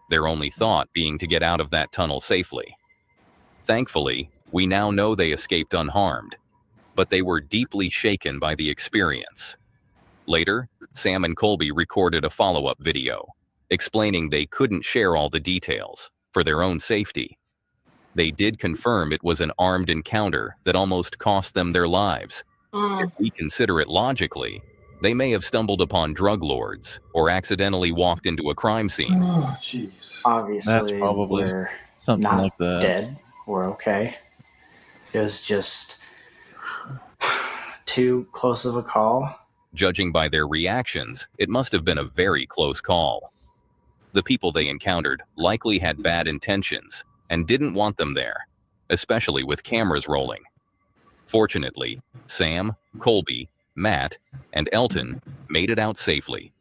D: their only thought being to get out of that tunnel safely. Thankfully, we now know they escaped unharmed, but they were deeply shaken by the experience. Later, Sam and Colby recorded a follow-up video, explaining they couldn't share all the details for their own safety. They did confirm it was an armed encounter that almost cost them their lives. If we consider it logically, they may have stumbled upon drug lords or accidentally walked into a crime scene.
E: Oh, jeez.
Q: Obviously,
A: That's probably
Q: we're
A: something
Q: not
A: like that.
Q: dead. We're okay. It was just too close of a call.
D: Judging by their reactions, it must have been a very close call. The people they encountered likely had bad intentions and didn't want them there, especially with cameras rolling. Fortunately, Sam, Colby, Matt, and Elton made it out safely.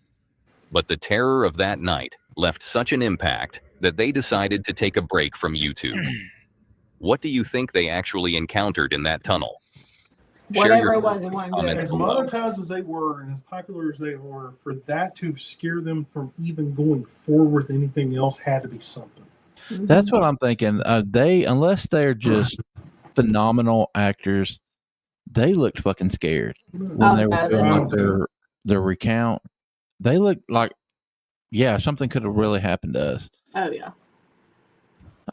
D: But the terror of that night left such an impact that they decided to take a break from YouTube. What do you think they actually encountered in that tunnel?
B: Whatever it was, it wasn't good.
E: As monetized as they were and as popular as they were, for that to scare them from even going forward with anything else had to be something.
A: That's what I'm thinking. Unless they're just phenomenal actors, they looked fucking scared when they were doing like their recount. They looked like, yeah, something could have really happened to us.
B: Oh yeah.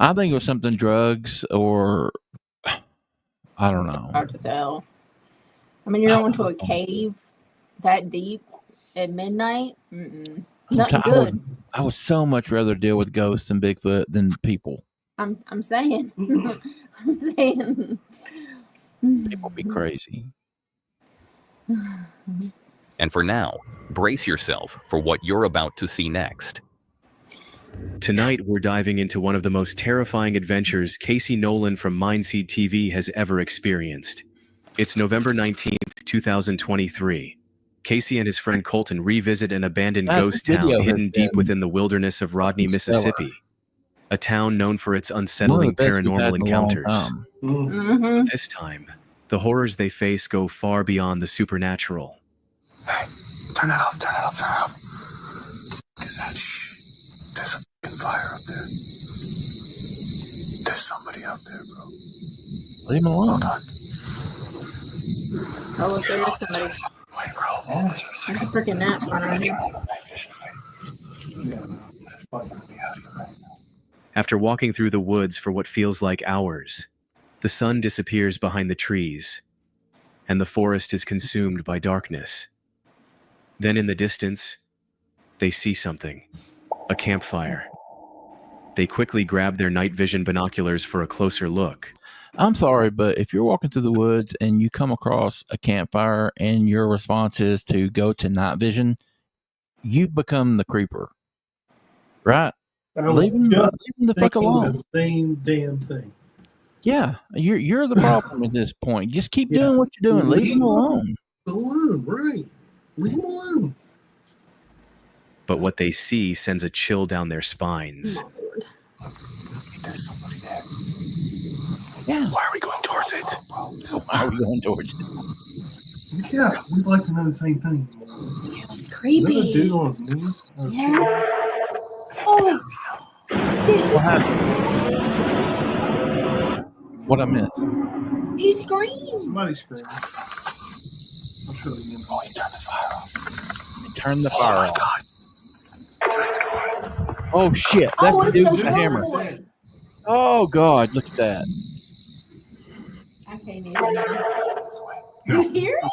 A: I think it was something drugs or I don't know.
B: Hard to tell. I mean, you're going to a cave that deep at midnight. Nothing good.
A: I would so much rather deal with ghosts and Bigfoot than people.
B: I'm saying. I'm saying.
A: People be crazy.
D: And for now, brace yourself for what you're about to see next.
J: Tonight, we're diving into one of the most terrifying adventures Casey Nolan from Mindseed TV has ever experienced. It's November 19th, 2023. Casey and his friend Colton revisit an abandoned ghost town hidden deep within the wilderness of Rodney, Mississippi, a town known for its unsettling paranormal encounters. This time, the horrors they face go far beyond the supernatural.
C: Hey, turn that off, turn that off, turn that off. What is that? Shh. There's a fucking fire up there. There's somebody up there, bro.
A: Leave him alone.
C: Hold on.
B: Oh, look, there is somebody.
C: Wait, bro. Hold on for a second.
B: There's a freaking nap on right here.
J: After walking through the woods for what feels like hours, the sun disappears behind the trees, and the forest is consumed by darkness. Then in the distance, they see something. A campfire. They quickly grab their night vision binoculars for a closer look.
A: I'm sorry, but if you're walking through the woods and you come across a campfire and your response is to go to night vision, you become the creeper. Right? Leave them the fuck alone.
E: The same damn thing.
A: Yeah, you're the problem at this point. Just keep doing what you're doing. Leave them alone.
E: Alone, right. Leave them alone.
J: But what they see sends a chill down their spines.
C: There's somebody there.
A: Yeah.
C: Why are we going towards it?
A: Why are we going towards it?
E: Yeah, we'd like to know the same thing.
B: It's creepy.
E: Is that a dude on his knees?
B: Yeah. Oh.
A: What happened? What I miss?
B: He screamed.
E: Somebody screamed. I'm sure he didn't.
C: Oh, he turned the fire off.
A: Turn the fire off.
C: God.
A: Oh shit! That's the dude with the hammer. Oh god! Look at that.
B: I can't even. You hear it?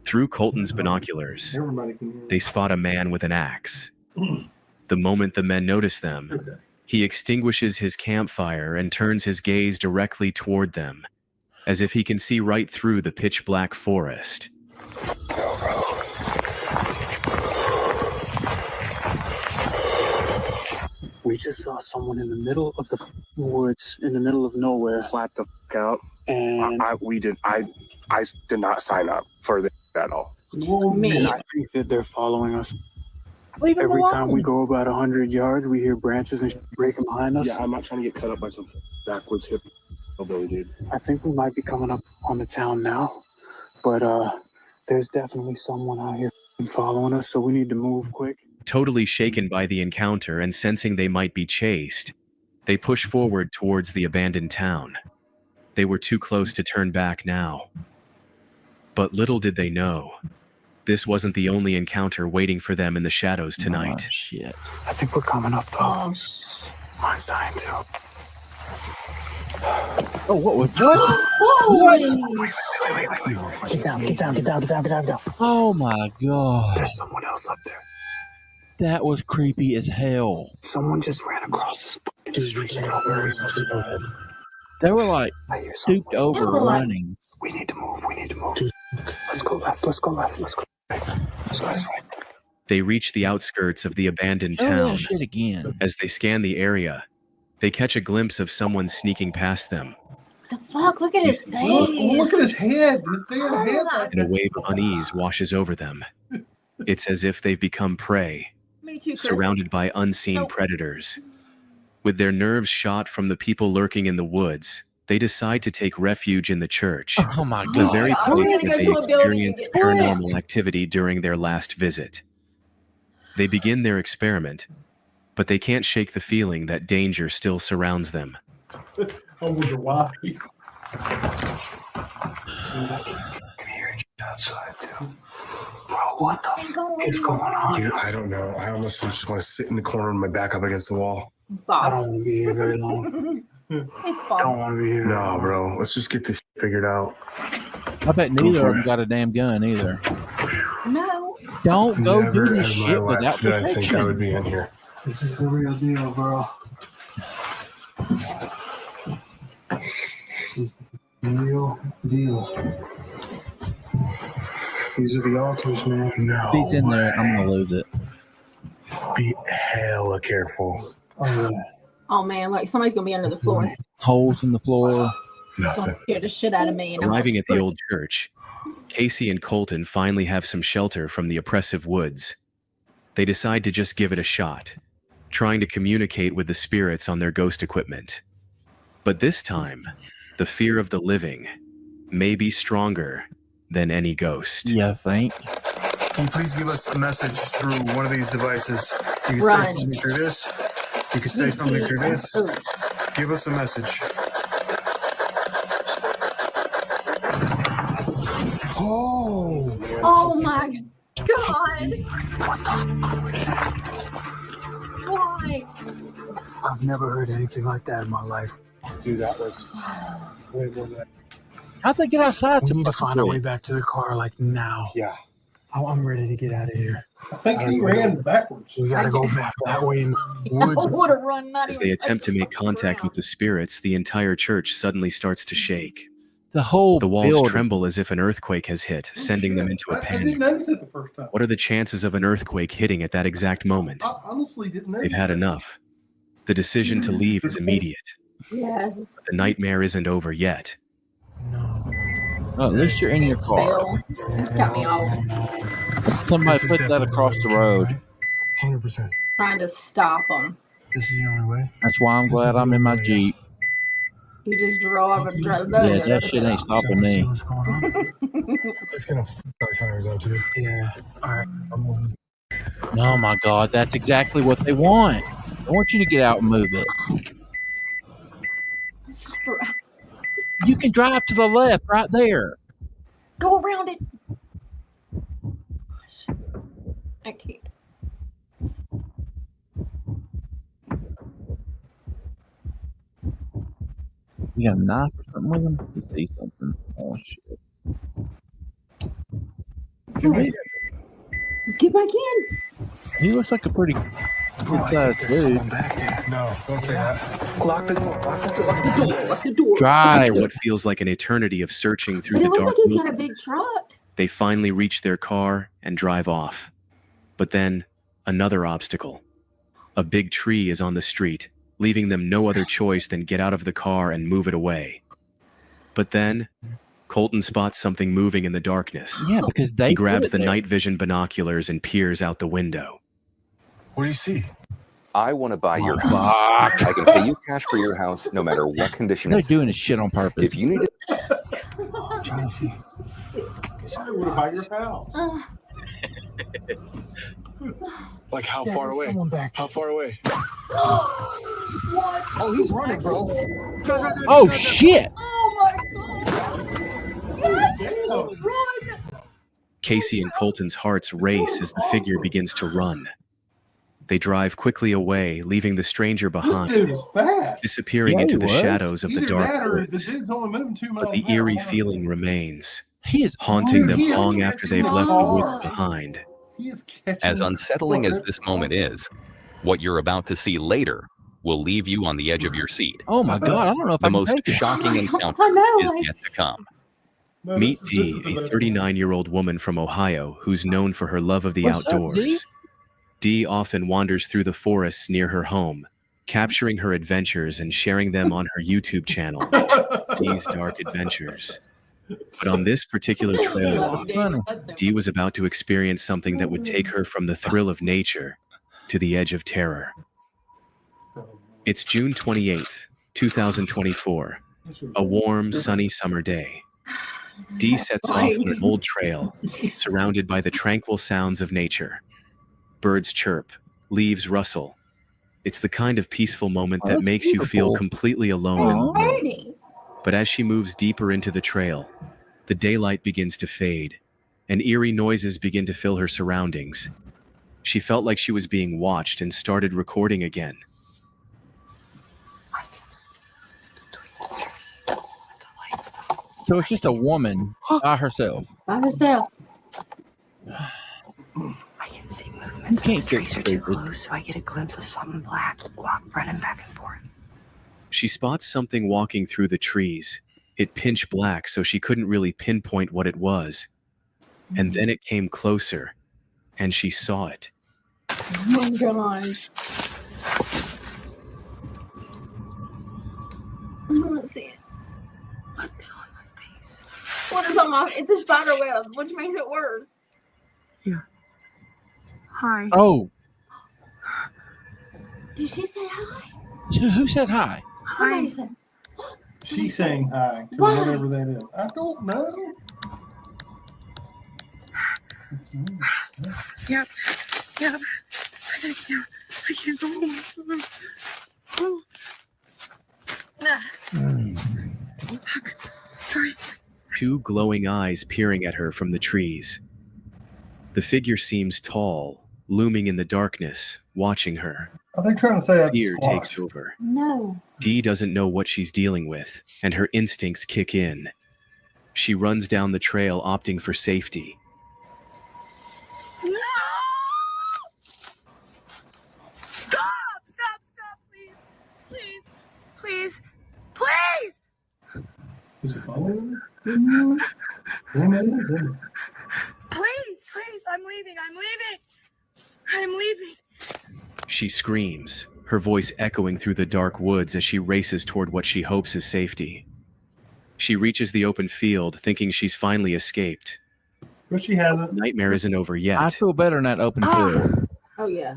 J: Through Colton's binoculars,
E: Everybody can hear
J: they spot a man with an axe. The moment the men notice them, he extinguishes his campfire and turns his gaze directly toward them, as if he can see right through the pitch-black forest.
C: We just saw someone in the middle of the woods, in the middle of nowhere.
T: Flat the out.
C: And
T: I did not sign up for this at all.
C: and I think that they're following us.
A: Leave them
C: Every time
A: alone.
C: we go about 100 yards, we hear branches and shit breaking behind us.
T: Yeah, I'm not trying to get cut up by some backwoods hillbilly dude.
C: I think we might be coming up on the town now, but there's definitely someone out here following us, so we need to move quick.
J: Totally shaken by the encounter and sensing they might be chased, they push forward towards the abandoned town. They were too close to turn back now. But little did they know, this wasn't the only encounter waiting for them in the shadows tonight.
A: Oh, shit.
C: I think we're coming up, though. Mine's dying, too.
A: Oh, what was
C: Wait. Get down.
A: Oh, my God.
C: There's someone else up there.
A: That was creepy as hell.
C: Someone just ran across this fucking street. Where are we supposed to go?
A: They were like stooped over running.
C: We need to move. Dude, let's go left. Let's go this way.
J: They reach the outskirts of the abandoned
A: Show that
J: town.
A: shit again.
J: As they scan the area, they catch a glimpse of someone sneaking past them,
B: The fuck? Look at his face.
E: Look at his head. Their head's like
J: and a wave of unease washes over them. It's as if they've become prey,
B: Me too, Chris.
J: surrounded by unseen predators. With their nerves shot from the people lurking in the woods, they decide to take refuge in the church,
A: Oh, my
J: the
A: God.
J: very
B: Are we
J: place
B: gonna
J: where
B: go
J: they
B: to a building and
J: experienced
B: get
J: paranormal activity during their last visit. They begin their experiment, but they can't shake the feeling that danger still surrounds them.
E: I wonder why.
T: Outside too.
C: Bro, what the fuck is going on?
T: Dude, I don't know. I almost just want to sit in the corner and my back up against the wall.
B: It's Bob.
C: I don't want to be here very long.
B: It's
C: I don't
B: Bob.
C: want to be here.
T: No, bro. Let's just get this figured out.
A: I bet neither of them got a damn gun either.
B: No.
A: Don't go
T: Never
A: do
T: in
A: this
T: my
A: shit
T: life
A: without
T: did I think I
A: protection.
T: would be in here.
C: This is the real deal, bro. This is the real deal. These are the altars, man.
T: No.
A: If he's in there, I'm going to lose it.
T: Be hella careful.
C: Oh, yeah.
B: Oh man, like somebody's gonna be under the floor.
A: Holes in the floor.
T: Nothing.
B: Don't scare the shit out of me. And
J: Arriving at the old church, Casey and Colton finally have some shelter from the oppressive woods. They decide to just give it a shot, trying to communicate with the spirits on their ghost equipment. But this time, the fear of the living may be stronger than any ghost.
A: You think?
M: Can you please give us a message through one of these devices? You can
B: Run.
M: say something through this. You can say something through this. Give us a message.
T: Oh!
B: Oh my god!
C: What the fuck was that?
B: Why?
C: I've never heard anything like that in my life.
T: Dude, that was way more than
A: How'd they get outside?
C: We
A: so
C: need to
A: fucking
C: find our
A: quick?
C: way back to the car, like now.
T: Yeah.
C: I'm ready to get out of here.
E: I think he ran backwards.
C: We gotta go back that way in the
B: I
C: woods.
B: would have run. Not
J: As
B: even
J: they attempt to
B: touch the
J: make contact with the spirits, the entire church suddenly starts to shake.
A: The whole
J: The walls
A: building.
J: tremble as if an earthquake has hit, sending them into a
E: I
J: panic.
E: didn't notice it the first time.
J: What are the chances of an earthquake hitting at that exact moment?
E: I honestly didn't notice.
J: They've had
E: it.
J: enough. The decision to leave is immediate.
B: Yes.
J: The nightmare isn't over yet.
A: Oh, at least you're in your car.
B: Phil, it's got me all
A: Somebody
M: This is
A: put that
M: definitely
A: across the road.
M: 100%.
B: trying to stop them.
M: This is the only way.
A: That's why I'm glad I'm in my Jeep.
B: You just drove a
A: Yeah, that shit ain't stopping me.
M: What's going on? It's gonna f our tires out too.
C: Yeah. All right.
M: I'm moving.
A: Oh my God, that's exactly what they want. They want you to get out and move it.
B: stress.
A: You can drive to the left right there.
B: Go around it. I can't.
A: You got a knife or something with him? You see something? Oh shit.
B: Get back in.
A: He looks like a pretty good sized dude.
M: No, don't say that.
C: Lock the door.
B: Lock the door. Lock the door.
A: Drive.
J: After what feels like an eternity of searching through
B: But
J: the
B: it looks
J: dark
B: like he's got a
J: wilderness,
B: big truck.
J: they finally reach their car and drive off. But then, another obstacle. A big tree is on the street, leaving them no other choice than get out of the car and move it away. But then, Colton spots something moving in the darkness.
A: Yeah, because
J: he grabs the night vision binoculars and peers out the window.
T: What do you see?
D: I want to buy your house.
A: Fuck.
D: I can pay you cash for your house no matter what condition
A: They're
D: it's in.
A: doing this shit on purpose.
D: If you need it,
E: I would have buy your house.
T: Like how far away? How far away?
H: What?
T: Oh, he's running, bro.
A: Oh shit!
H: Oh my god! Yes! Run!
J: Casey and Colton's hearts race as the figure begins to run. They drive quickly away, leaving the stranger behind,
E: This dude is fast.
J: disappearing
A: Yeah,
J: into
A: he
J: the
A: was.
J: shadows of the
E: Either
J: dark
E: that or the
J: woods.
E: dude's only moving 2 miles
J: But the
E: an hour.
J: eerie feeling remains,
A: He is
J: haunting
E: Dude,
J: them
E: he is
J: long after they've
E: catching
J: left the
E: on.
J: woods behind.
E: He is catching.
D: as unsettling as this moment is, what you're about to see later will leave you on the edge of your seat.
A: Oh my god! I don't know if
D: The
A: I can
D: most
A: take it.
D: shocking encounter
B: I know,
D: is
B: like-
D: yet to come.
E: No,
J: Meet
E: this
J: Dee,
E: is the
J: a
E: best
J: 39-year-old woman from Ohio who's known for her love of the
A: What's up,
J: outdoors. Dee often wanders through the forests near her home, capturing her adventures and sharing them on her YouTube channel, Dee's Dark Adventures. But on this particular trail walk, Dee was about to experience something that would take her from the thrill of nature to the edge of terror. It's June 28th, 2024, a warm, sunny summer day. Dee sets off on an old trail, surrounded by the tranquil sounds of nature. Birds chirp, leaves rustle. It's the kind of peaceful moment that
A: that's
J: makes you feel
A: beautiful.
J: completely alone in the world.
B: Alrighty.
J: But as she moves deeper into the trail, the daylight begins to fade, and eerie noises begin to fill her surroundings. She felt like she was being watched and started recording again.
A: So it's just a woman by herself.
B: By herself.
U: I can see movements, but the trees are too close, so I get a glimpse of something black running back and forth.
J: She spots something walking through the trees. It pitch black, so she couldn't really pinpoint what it was. And then it came closer, and she saw it.
B: Oh my gosh. I don't want to see it.
U: What is on my face?
B: What is on my? It's a spider web, which makes it worse.
U: Hi.
A: Oh,
B: Did she say hi?
A: who said hi?
B: Somebody said.
E: She's saying hi to
B: Why?
E: whatever that is. I don't know. It's me.
U: Yep. Yep. I can't go home. Oh. Fuck. Sorry.
J: Two glowing eyes peering at her from the trees. The figure seems tall, looming in the darkness, watching her.
E: Are they trying to say that's
J: Fear
E: squash?
J: takes over.
B: No.
J: Dee doesn't know what she's dealing with, and her instincts kick in. She runs down the trail, opting for safety.
U: No! Stop! Stop, please. Please. Please. Please!
E: Is it following her?
B: Mm-hmm.
E: Damn, it is, isn't it?
U: Please. I'm leaving. I'm leaving.
J: She screams, her voice echoing through the dark woods as she races toward what she hopes is safety. She reaches the open field, thinking she's finally escaped.
E: But she hasn't.
J: The nightmare isn't over yet.
A: I feel better in that open field.
B: Oh yeah.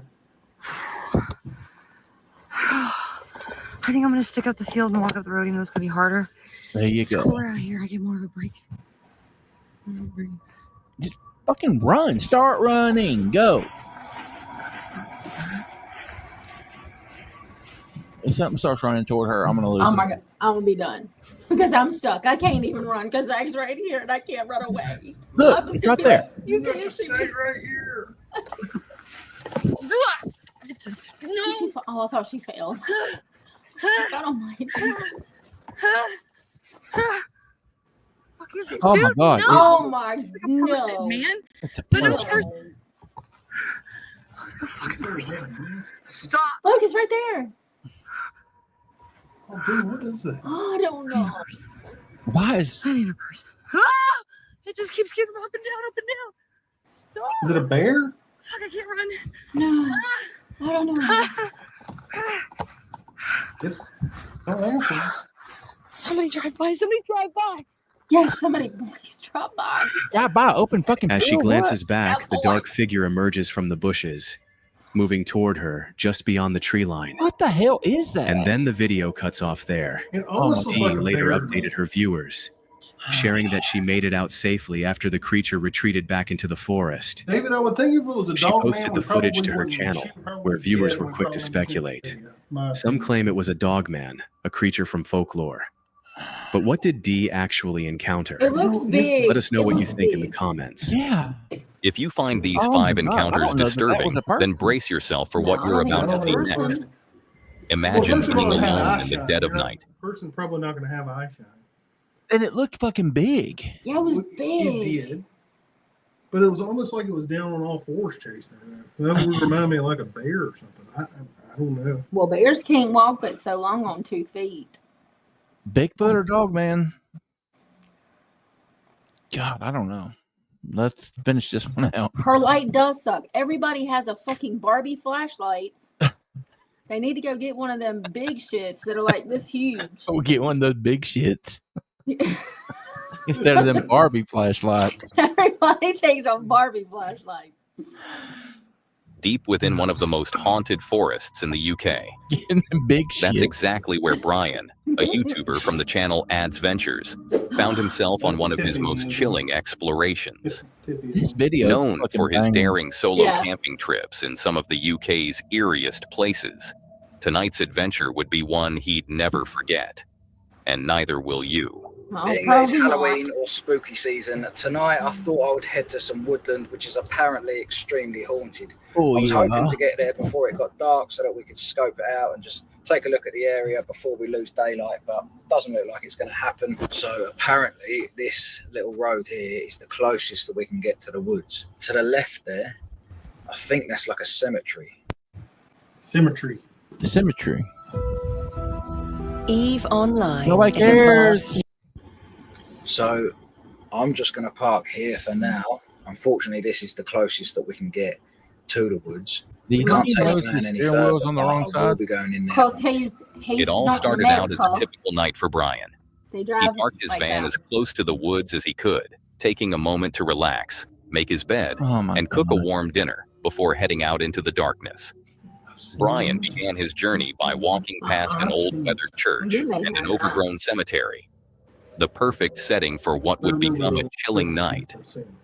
U: I think I'm gonna stick up the field and walk up the road, even though it's gonna be harder.
A: There you
U: It's
A: go.
U: cooler out here. I get more of a break.
A: Fucking run. Start running. Go. If something starts running toward her, I'm gonna lose.
B: Oh
A: it.
B: my god. I'm gonna be done. Because I'm stuck. I can't even run because Zach's right here and I can't run away.
A: Look,
B: I'm
A: it's right there.
B: You can't see me.
E: right here.
B: No. Oh, I thought she failed. I don't mind.
U: Fuck is it?
A: Oh my
U: Dude,
A: god.
U: no.
B: Oh my
U: Person,
B: no.
U: man.
A: It's a
U: Look at
A: person.
U: the person. Looks like a fucking person. Stop.
B: Look, it's right there.
E: Oh, dude, what is it?
B: Oh, I don't know.
A: Why is
U: That ain't a person. Ah! It just keeps getting up and down. Stop.
E: Is it a bear?
U: Fuck, I can't run.
B: No. I don't know.
U: Somebody drive by. Somebody drive by.
B: Yes, somebody please drop by.
A: Drive by, open fucking
J: As she
A: door,
J: glances
A: what?
J: back, the dark figure emerges from the bushes, moving toward her just beyond the tree line.
A: What the hell is that?
J: And then the video cuts off there. Dee later updated her viewers, sharing that she made it out safely after the creature retreated back into the forest.
E: David, I would think if it was a
J: She
E: dog
J: posted
E: man,
J: the footage to her channel, where viewers were quick to speculate. Some claim it was a dog man, a creature from folklore. But what did Dee actually encounter?
B: It looks big.
J: Let us know what you think in the comments.
A: Yeah.
D: If you find these
J: Oh
D: 5
J: my God, I
D: encounters
J: don't know that that
D: disturbing,
J: was a person.
D: then brace yourself for what you're about to see next. Imagine
E: Well, first of all,
D: being
E: it has
D: alone in the
E: eyeshine.
D: dead of
E: You're not-
D: night.
E: the person's probably not going to have eyeshine.
A: And it looked fucking big.
B: Yeah, it was
E: It
B: big.
E: did. But it was almost like it was down on all fours chasing her. That would remind me of like a bear or something. I don't know.
B: Well, bears can't walk but so long on 2 feet.
A: Bigfoot or dog man? God, I don't know. Let's finish this one out.
B: Her light does suck. Everybody has a fucking Barbie flashlight. They need to go get one of them big shits that are like this huge.
A: We'll get one of those big shits instead of them Barbie flashlights.
B: Everybody takes a Barbie flashlight.
D: Deep within one of the most haunted forests in the UK.
A: Big
D: That's
A: shit.
D: exactly where Brian, a YouTuber from the channel Ads Ventures, found himself on one of his most chilling explorations.
A: This video
D: Known
A: fucking
D: for his
A: banging.
D: daring solo
B: Yeah.
D: camping trips in some of the UK's eeriest places, tonight's adventure would be one he'd never forget. And neither will you.
F: Being that it's Halloween or spooky season, tonight I thought I would head to some woodland which is apparently extremely haunted.
A: Oh,
F: I was
A: yeah.
F: hoping to get there before it got dark so that we could scope it out and just take a look at the area before we lose daylight, but it doesn't look like it's going to happen. So apparently this little road here is the closest that we can get to the woods. To the left there, I think that's like a cemetery.
E: Symmetry.
A: Symmetry.
V: Eve Online.
A: Nobody
V: is a
A: cares.
V: vast-
F: So I'm just going to park here for now. Unfortunately, this is the closest that we can get to the woods.
A: Do
F: We
A: you
F: can't
A: think he
F: take the
A: knows
F: plan
A: his
F: any
A: steering
F: further.
A: wheel's on the
F: but
A: wrong
F: I will
A: side?
F: be going in there.
B: Because he's
D: It all
B: not
D: started out as a
B: medical.
D: typical night for Brian.
B: They
D: He
B: drive
D: parked his
B: like
D: van
B: that.
D: as close to the woods as he could, taking a moment to relax, make his bed,
A: Oh my
D: and cook a
A: God.
D: warm dinner before heading out into the darkness. Brian began his journey by walking past an old weathered church and an overgrown cemetery. The perfect setting for what would become a chilling night.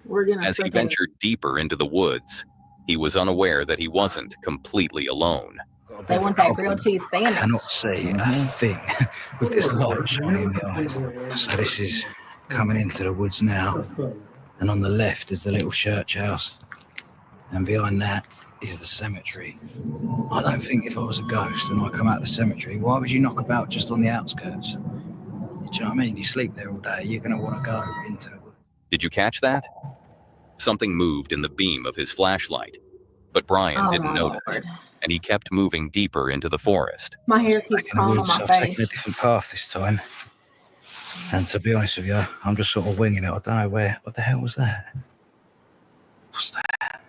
B: We're gonna
D: As he
B: freaking-
D: ventured deeper into the woods, he was unaware that he wasn't completely alone.
B: They want that grilled cheese sandwich.
F: Cannot see a thing with this light shining in the eyes. So this is coming into the woods now, and on the left is the little church house, and behind that is the cemetery. I don't think if I was a ghost and I come out of the cemetery, why would you knock about just on the outskirts? Do you know what I mean? You sleep there all day, you're going to want to go into the woods.
D: Did you catch that? Something moved in the beam of his flashlight, but Brian
B: Oh,
D: didn't
B: my
D: notice,
B: Lord.
D: and he kept moving deeper into the forest.
B: My hair keeps crawling on my
F: I've
B: face.
F: taken a different path this time. And to be honest with you, I'm just sort of winging it. I don't know what the hell was that? What's that?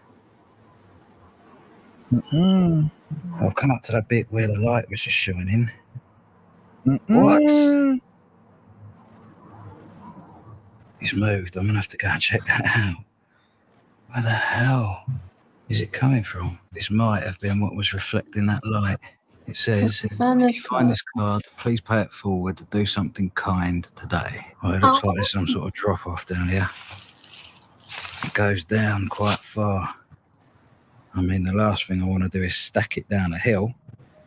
F: I've come up to that bit where the light was just shining. What? He's moved. I'm going to have to go and check that out. Where the hell is it coming from? This might have been what was reflecting that light. It says, if
B: Find
F: you
B: this
F: find this card, please pay it forward to do something kind today. Well, it looks like there's some sort of drop off down here. It goes down quite far. I mean, the last thing I want to do is stack it down a hill.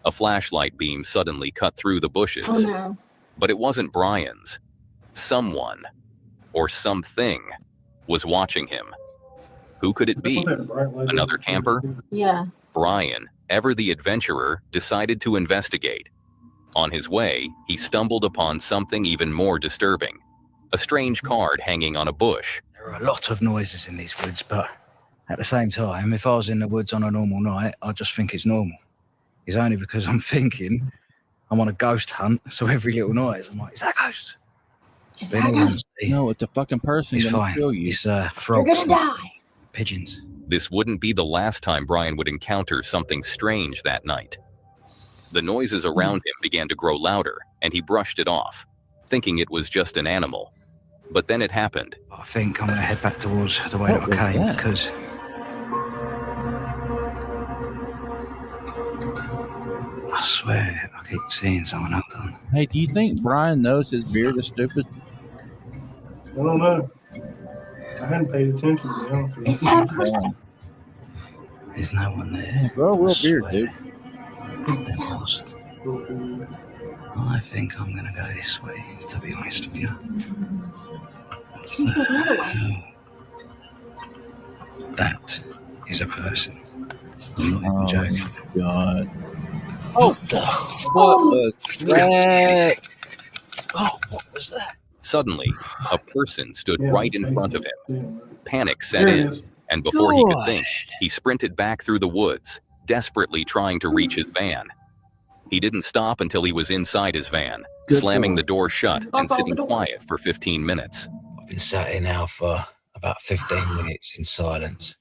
D: A flashlight beam suddenly cut through the bushes,
B: Oh no.
D: but it wasn't Brian's. Someone, or something, was watching him. Who could it be? Another camper?
B: Yeah.
D: Brian, ever the adventurer, decided to investigate. On his way, he stumbled upon something even more disturbing. A strange card hanging on a bush.
F: There are a lot of noises in these woods, but at the same time, if I was in the woods on a normal night, I'd just think it's normal. It's only because I'm thinking I'm on a ghost hunt, so every little noise, I'm like, is that a ghost?
B: Is
F: But in
B: that a
F: all
B: ghost?
F: honesty,
A: No, it's a fucking person
F: it's
A: gonna
F: fine.
A: kill you.
F: It's
B: You're
F: frogs,
B: gonna die.
F: pigeons.
D: This wouldn't be the last time Brian would encounter something strange that night. The noises around him began to grow louder, and he brushed it off, thinking it was just an animal. But then it happened.
F: I think I'm going to head back towards the way that I came, because I swear I keep seeing someone else on.
A: Hey, do you think Brian knows his beard is stupid?
E: I don't know. I hadn't paid attention, to be honest with you.
B: Is that a person?
F: There's no one there.
A: Yeah, grow a real beard, dude.
F: I think I'm going to go this way, to be honest with you.
B: You go the other way.
F: That is a person. I'm not even joking.
A: God.
F: Oh, what the fuck?
A: was that?
F: Oh, what was that?
D: Suddenly, a person stood right in front of him. Panic set
E: There it
D: in,
E: is.
D: and before he could think, he sprinted back through the woods, desperately trying to reach his van. He didn't stop until he was inside his van, slamming the door shut and sitting quiet for 15 minutes.
F: I've been sat here now for about 15 minutes in silence,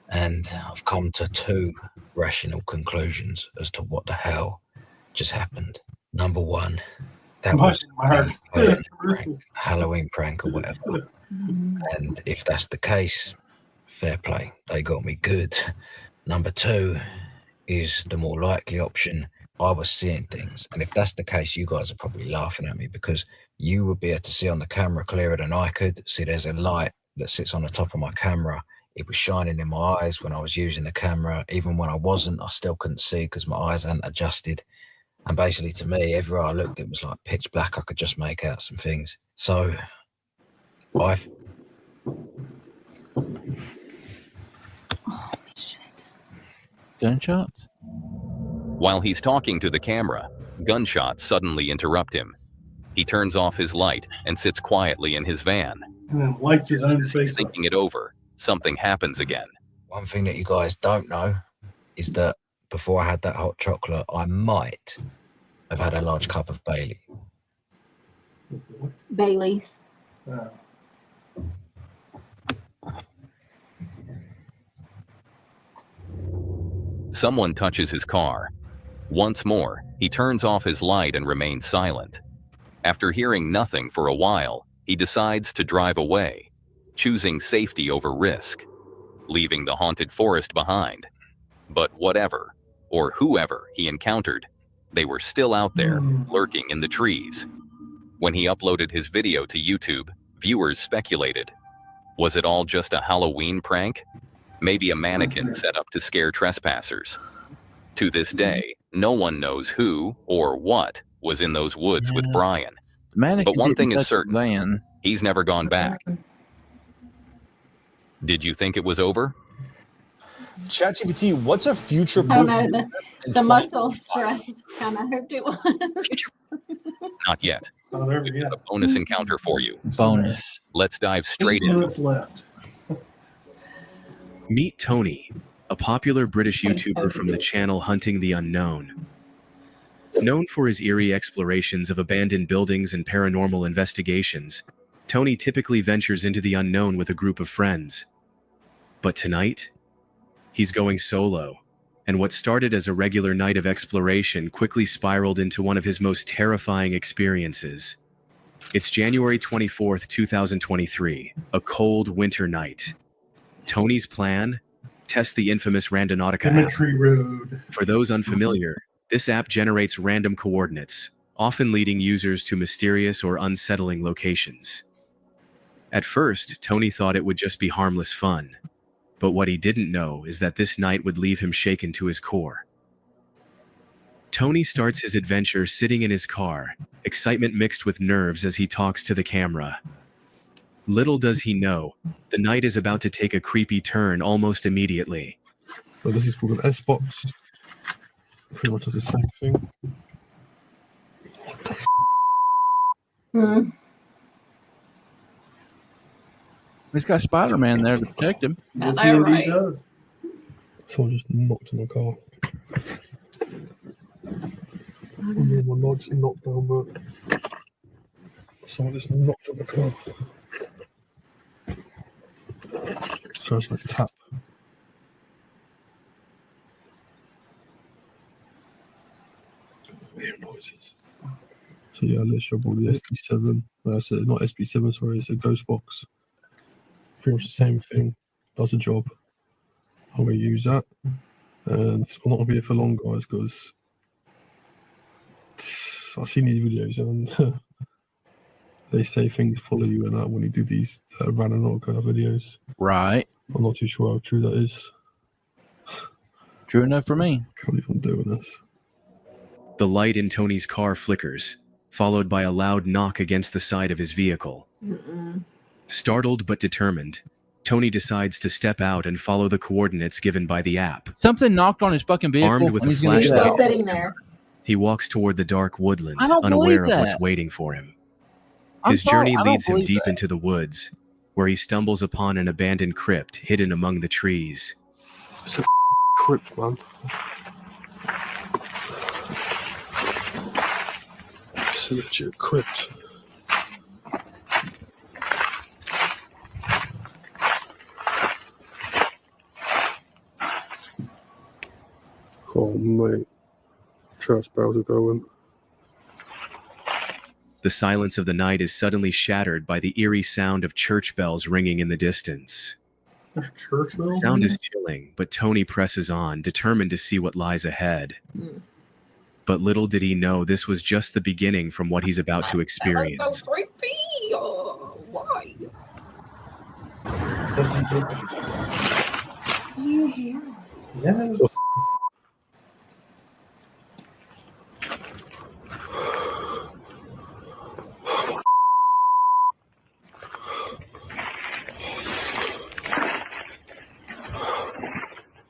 F: and I've come to two rational conclusions as to what the hell just happened. Number one, that was a Halloween prank or whatever. And if that's the case, fair play, they got me good. Number two is the more likely option. I was seeing things, and if that's the case, you guys are probably laughing at me, because you would be able to see on the camera clearer than I could. See, there's a light that sits on the top of my camera. It was shining in my eyes when I was using the camera. Even when I wasn't, I still couldn't see because my eyes hadn't adjusted. And basically, to me, everywhere I looked, it was like pitch black. I could just make out some things. So, I've...
B: Oh, shit.
A: Gunshots?
D: While he's talking to the camera, gunshots suddenly interrupt him. He turns off his light and sits quietly in his van.
E: And then lights his own
D: As
E: face
D: he's thinking it over, something happens again.
F: One thing that you guys don't know is that before I had that hot chocolate, I might have had a large cup of Bailey.
B: Bailey's.
D: Someone touches his car. Once more, he turns off his light and remains silent. After hearing nothing for a while, he decides to drive away, choosing safety over risk, leaving the haunted forest behind. But whatever, or whoever he encountered, they were still out there, lurking in the trees. When he uploaded his video to YouTube, viewers speculated, was it all just a Halloween prank? Maybe a mannequin set up to scare trespassers. To this day, no one knows who or what was in those woods with Brian. But one thing is certain, he's never gone back. Did you think it was over?
S: ChatGPT, what's a future
B: Oh
S: proof?
B: no, the muscle stress kind of hoped it was.
D: Not yet.
E: Oh, there we go.
D: A bonus encounter for you.
A: Bonus.
D: Let's dive straight
E: 8
D: in.
E: minutes left.
J: Meet Tony, a popular British YouTuber from the channel Hunting the Unknown. Known for his eerie explorations of abandoned buildings and paranormal investigations, Tony typically ventures into the unknown with a group of friends. But tonight, he's going solo, and what started as a regular night of exploration quickly spiraled into one of his most terrifying experiences. It's January 24th, 2023, a cold winter night. Tony's plan? Test the infamous Randonautica app.
E: Cemetery Road.
J: For those unfamiliar, this app generates random coordinates, often leading users to mysterious or unsettling locations. At first, Tony thought it would just be harmless fun. But what he didn't know is that this night would leave him shaken to his core. Tony starts his adventure sitting in his car, excitement mixed with nerves as he talks to the camera. Little does he know, the night is about to take a creepy turn almost immediately.
N: So this is called an S-box. Pretty much does the same thing.
A: He's got Spider-Man there to protect him.
E: Yes, he indeed does.
N: Someone just knocked on the car. My nod just knocked down, but someone just knocked on the car. So it's like tap. Yeah, let's show the SB7. It's not SB7, sorry, it's a ghost box. Pretty much the same thing. Does a job. I'm going to use that. And I'm not going to be here for long, guys, because I've seen these videos and they say things follow you and that when you do these Rananoka videos.
A: Right.
N: I'm not too sure how true that is.
A: True enough for me.
N: Can't believe I'm doing this.
J: The light in Tony's car flickers, followed by a loud knock against the side of his vehicle. Startled but determined, Tony decides to step out and follow the coordinates given by the app.
A: Something knocked on his fucking vehicle.
J: Armed with a
B: He's
J: flashlight,
B: still sitting there.
J: he walks toward the dark woodland,
A: I don't
J: unaware
A: believe
J: of what's
A: that.
J: waiting for him.
A: I'm
J: His
A: sorry,
J: journey
A: I don't
J: leads him
A: believe
J: deep
A: that.
J: into the woods, where he stumbles upon an abandoned crypt hidden among the trees.
N: It's a crypt, man. It's a legit crypt. Oh, mate. Church bells are going.
J: The silence of the night is suddenly shattered by the eerie sound of church bells ringing in the distance.
E: There's church
J: The
E: bells.
J: sound is chilling, but Tony presses on, determined to see what lies ahead. But little did he know this was just the beginning from what he's about to experience.
B: That's so creepy. Oh, why? Do you hear?
E: Yes.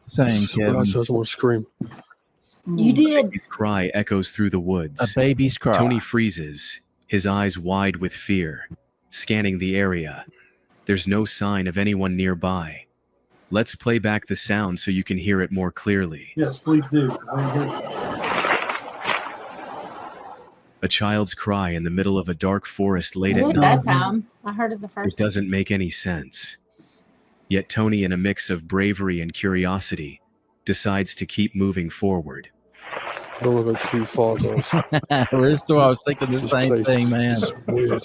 A: Saying, Kevin.
N: I just want to scream.
B: You did.
J: His cry echoes through the woods.
A: A baby's cry.
J: Tony freezes, his eyes wide with fear, scanning the area. There's no sign of anyone nearby. Let's play back the sound so you can hear it more clearly.
E: Yes, please do. I hear it.
J: A child's cry in the middle of a dark forest late
B: I
J: at
B: did
J: night.
B: that time. I heard it the first
J: It doesn't make any sense. Yet Tony, in a mix of bravery and curiosity, decides to keep moving forward.
N: I don't want to go too far, guys.
A: Where's the I was thinking the
N: This
A: same
N: place
A: thing, man.
N: is weird.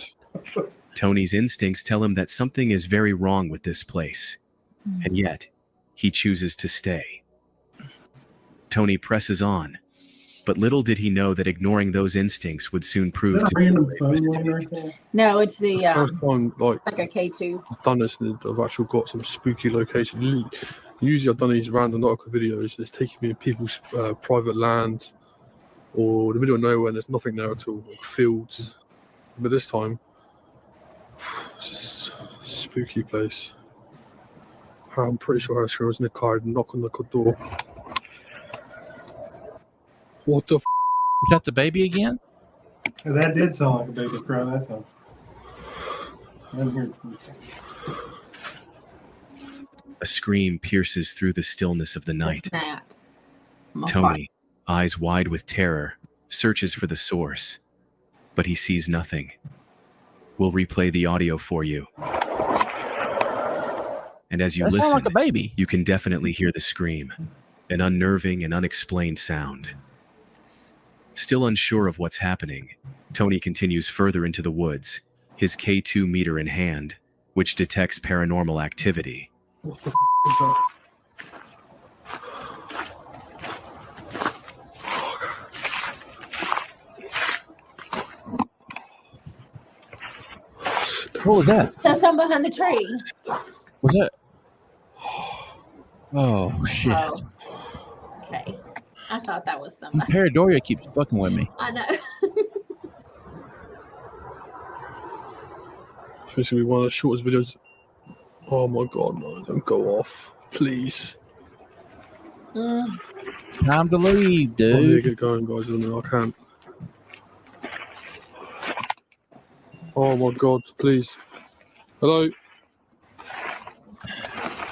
J: Tony's instincts tell him that something is very wrong with this place, and yet he chooses to stay. Tony presses on, but little did he know that ignoring those instincts would soon prove
E: Is that
J: to
E: a
J: be
E: random phone line right there?
B: No, it's the
N: First time, like
B: like a K2.
N: I've done this, and I've actually got some spooky locations. Usually, I've done these random nautical videos that's taking me in people's private land or the middle of nowhere, and there's nothing there at all, like fields. But this time, it's just a spooky place. I'm pretty sure I was in the car and knock on the door. What the?
A: Is that the baby again?
E: That did sound like a baby cry that time. I didn't hear it.
J: A scream pierces through the stillness of the night.
B: Snap.
J: Tony, eyes wide with terror, searches for the source, but he sees nothing. We'll replay the audio for you. And as you
A: That sounds
J: listen,
A: like a baby.
J: you can definitely hear the scream, an unnerving and unexplained sound. Still unsure of what's happening, Tony continues further into the woods, his K2 meter in hand, which detects paranormal activity.
N: What the is that?
A: What was that?
B: There's some behind the tree.
A: Was that? Oh shit!
B: Oh. Okay. I thought that was somebody.
A: Paradoria keeps fucking with me.
B: I know.
N: It's going to be one of the shortest videos. Oh my god, no, don't go off. Please.
A: Time to leave,
N: I need
A: dude.
N: to get going, guys. I mean, I can't. Oh my god, please. Hello?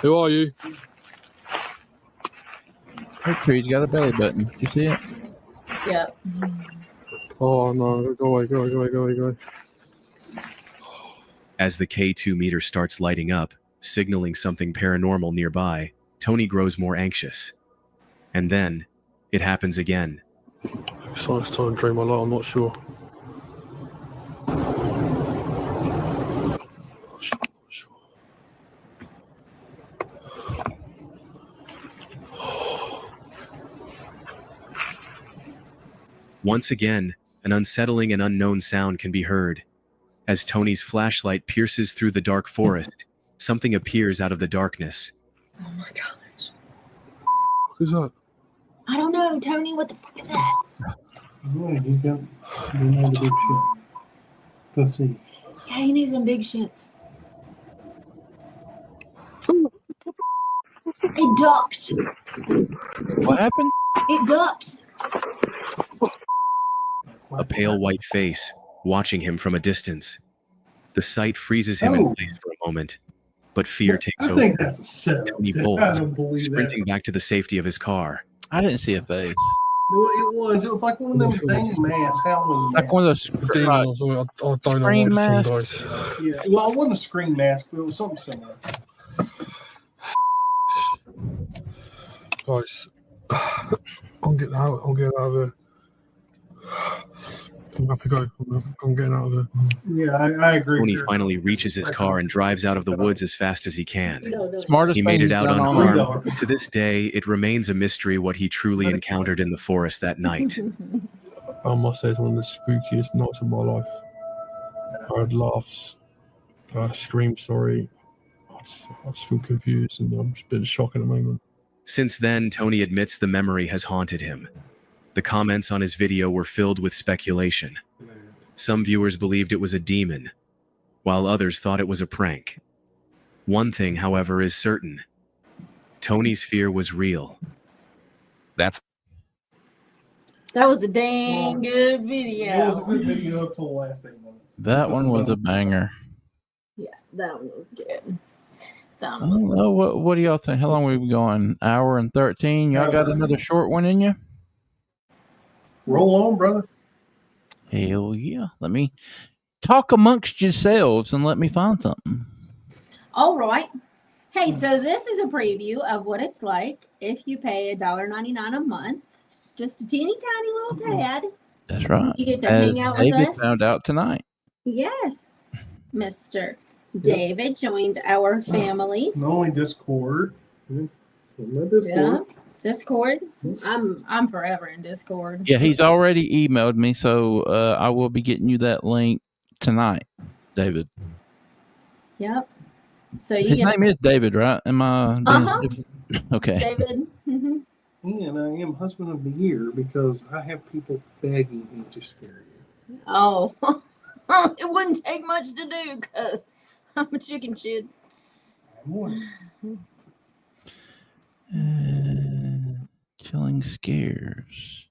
N: Who are you?
A: That tree's got a belly button. You see it?
B: Yep.
N: Oh no, go away, go away, go away, go away, go away.
J: As the K2 meter starts lighting up, signaling something paranormal nearby, Tony grows more anxious. And then, it happens again.
N: It's time to drain my light, I'm not sure.
J: Once again, an unsettling and unknown sound can be heard. As Tony's flashlight pierces through the dark forest, something appears out of the darkness.
B: Oh my gosh.
N: Who's that?
B: I don't know, Tony. What the fuck is that?
E: Oh, you got the big shit. Let's see.
B: Yeah, he needs some big shits. It ducked.
A: What happened?
B: It ducked.
J: A pale white face, watching him from a distance. The sight freezes him in place for a moment, but fear takes
E: I
J: over.
E: think that's a setup.
J: Tony
E: I
J: bolts,
E: don't believe
J: sprinting back to the safety of his car.
A: I didn't see a face.
E: No, it was like one of them dang masks, Halloween
A: Like one of those
N: Demons, I don't know
A: screen
N: what this
A: masks.
N: thing does.
E: Yeah, well, it wasn't a screen mask, but it was something similar.
N: Guys, I'm getting out. I'm getting out of here. I'm gonna have to go. I'm getting out of here.
E: Yeah, I agree.
J: Tony finally reaches his car and drives out of the woods as fast as he can.
A: Smartest
J: He made
A: thing
J: it
A: he's
J: out
A: done all
J: unharmed.
A: night.
J: To this day, it remains a mystery what he truly encountered in the forest that night.
N: I must say it's one of the spookiest nights of my life. I had laughs, I screamed sorry. I just feel confused and I'm just a bit shocked at the moment.
J: Since then, Tony admits the memory has haunted him. The comments on his video were filled with speculation. Some viewers believed it was a demon, while others thought it was a prank. One thing, however, is certain. Tony's fear was real.
D: That's
B: That was a dang good video.
E: It was a good video up till the last 8 minutes.
A: That one was a banger.
B: Yeah, that one was good. That
A: I
B: one was
A: don't know. What do y'all think? How long we going? Hour and 13. Y'all got another short one in you?
E: Roll on, brother.
A: Hell yeah. Let me talk amongst yourselves and let me find something.
B: All right. Hey, so this is a preview of what it's like if you pay $1.99 a month. Just a teeny tiny little tad.
A: That's right.
B: You get to
A: As
B: hang out
A: David
B: with us.
A: found out tonight.
B: Yes. Mr. David joined our family.
E: Not only Discord. Yeah.
B: Yeah. Discord. I'm forever in Discord.
A: Yeah, he's already emailed me, so I will be getting you that link tonight, David.
B: Yep. So you
A: His
B: get
A: name is David, right? Am I? Okay.
B: David. Mm-hmm.
E: And I am husband of the year because I have people begging me to scare you.
B: Oh, it wouldn't take much to do because I'm a chicken shit.
A: Chilling scares.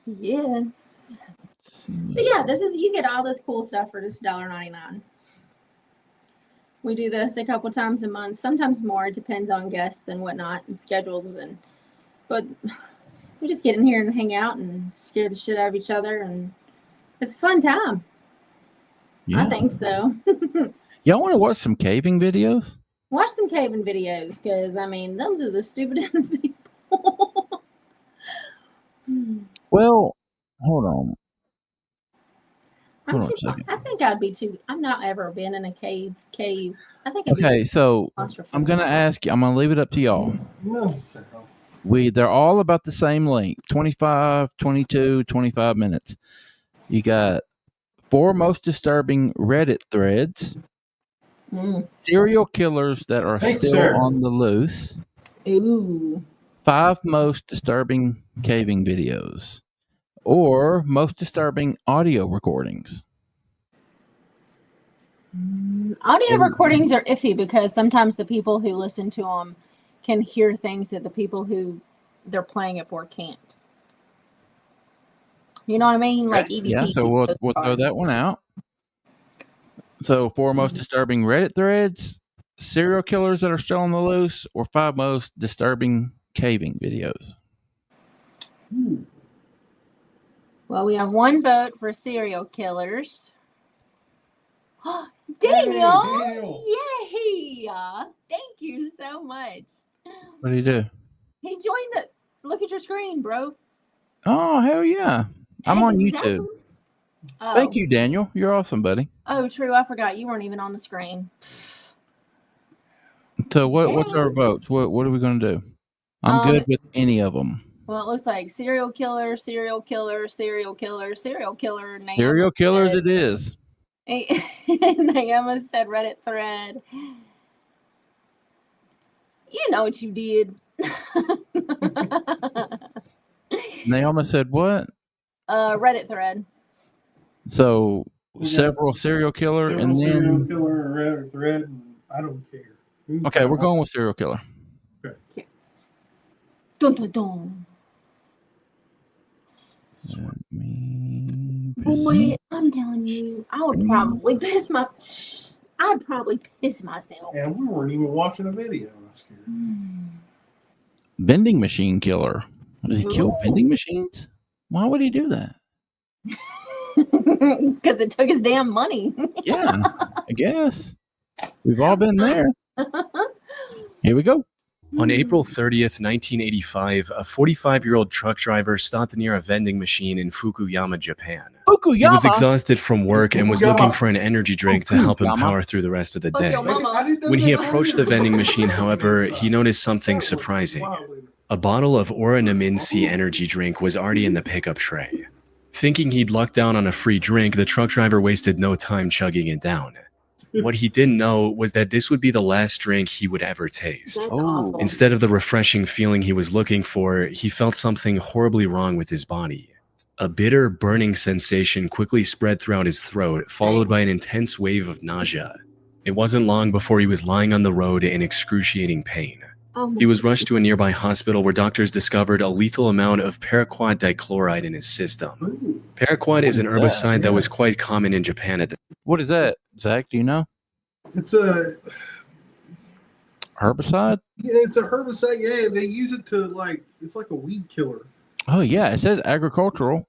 B: Yes. But yeah, you get all this cool stuff for just $1.99. We do this a couple times a month, sometimes more. It depends on guests and whatnot and schedules, but we just get in here and hang out and scare the shit out of each other, and it's a fun time.
A: Yeah.
B: I think so.
A: Y'all want to watch some caving videos?
B: Watch some caving videos because those are the stupidest people.
A: Well, hold on.
B: I think I'd be too. I've not ever been in a cave. I think.
A: Okay, so I'm gonna ask you. I'm gonna leave it up to y'all.
E: No, sir.
A: They're all about the same length: 25, 22, 25 minutes. You got 4 most disturbing Reddit threads, serial killers that are still on the loose,
B: Ooh.
A: 5 most disturbing caving videos, or most disturbing audio recordings.
B: Audio recordings are iffy because sometimes the people who listen to them can hear things that the people who they're playing it for can't. You know what I mean? Like EVP.
A: Yeah, so we'll throw that one out. So 4 most disturbing Reddit threads, serial killers that are still on the loose, or 5 most disturbing caving videos.
B: Well, we have 1 vote for serial killers. Daniel! Yay! Thank you so much.
A: What do you do?
B: He joined the. Look at your screen, bro.
A: Oh, hell yeah. I'm on YouTube.
B: Oh.
A: Thank you, Daniel. You're awesome, buddy.
B: Oh, true. I forgot you weren't even on the screen.
A: So what's our votes? What are we going to do? I'm good with any of them.
B: Well, it looks like serial killer, serial killer, serial killer, serial killer.
A: Serial killers it is.
B: Naima said Reddit thread. You know what you did.
A: Naima said what?
B: Reddit thread.
A: So several serial killer and
E: serial
A: then
E: killer and Reddit thread. And I don't care.
A: okay, we're going with serial killer.
E: Okay.
B: Dun, dun, dun. Boy, I'm telling you, I would probably piss myself.
E: And we weren't even watching a video. I'm scared.
A: Vending machine killer. Does he kill vending machines? Why would he do that?
B: Because it took his damn money.
A: Yeah, I guess. We've all been there. Here we go.
J: On April 30th, 1985, a 45-year-old truck driver stopped near a vending machine in Fukuyama, Japan. He was exhausted from work and was looking for an energy drink to help him power through the rest of the day. When he approached the vending machine, however, he noticed something surprising. A bottle of Oranaminsi energy drink was already in the pickup tray. Thinking he'd lucked down on a free drink, the truck driver wasted no time chugging it down. What he didn't know was that this would be the last drink he would ever taste. Instead of the refreshing feeling he was looking for, he felt something horribly wrong with his body. A bitter, burning sensation quickly spread throughout his throat, followed by an intense wave of nausea. It wasn't long before he was lying on the road in excruciating pain. He was rushed to a nearby hospital where doctors discovered a lethal amount of paraquat dichloride in his system. Paraquat is an herbicide that was quite common in Japan at the time.
A: What is that, Zach? Do you know?
E: It's a
A: herbicide?
E: Yeah, it's a herbicide. Yeah, they use it to it's like a weed killer.
A: Oh yeah, it says agricultural.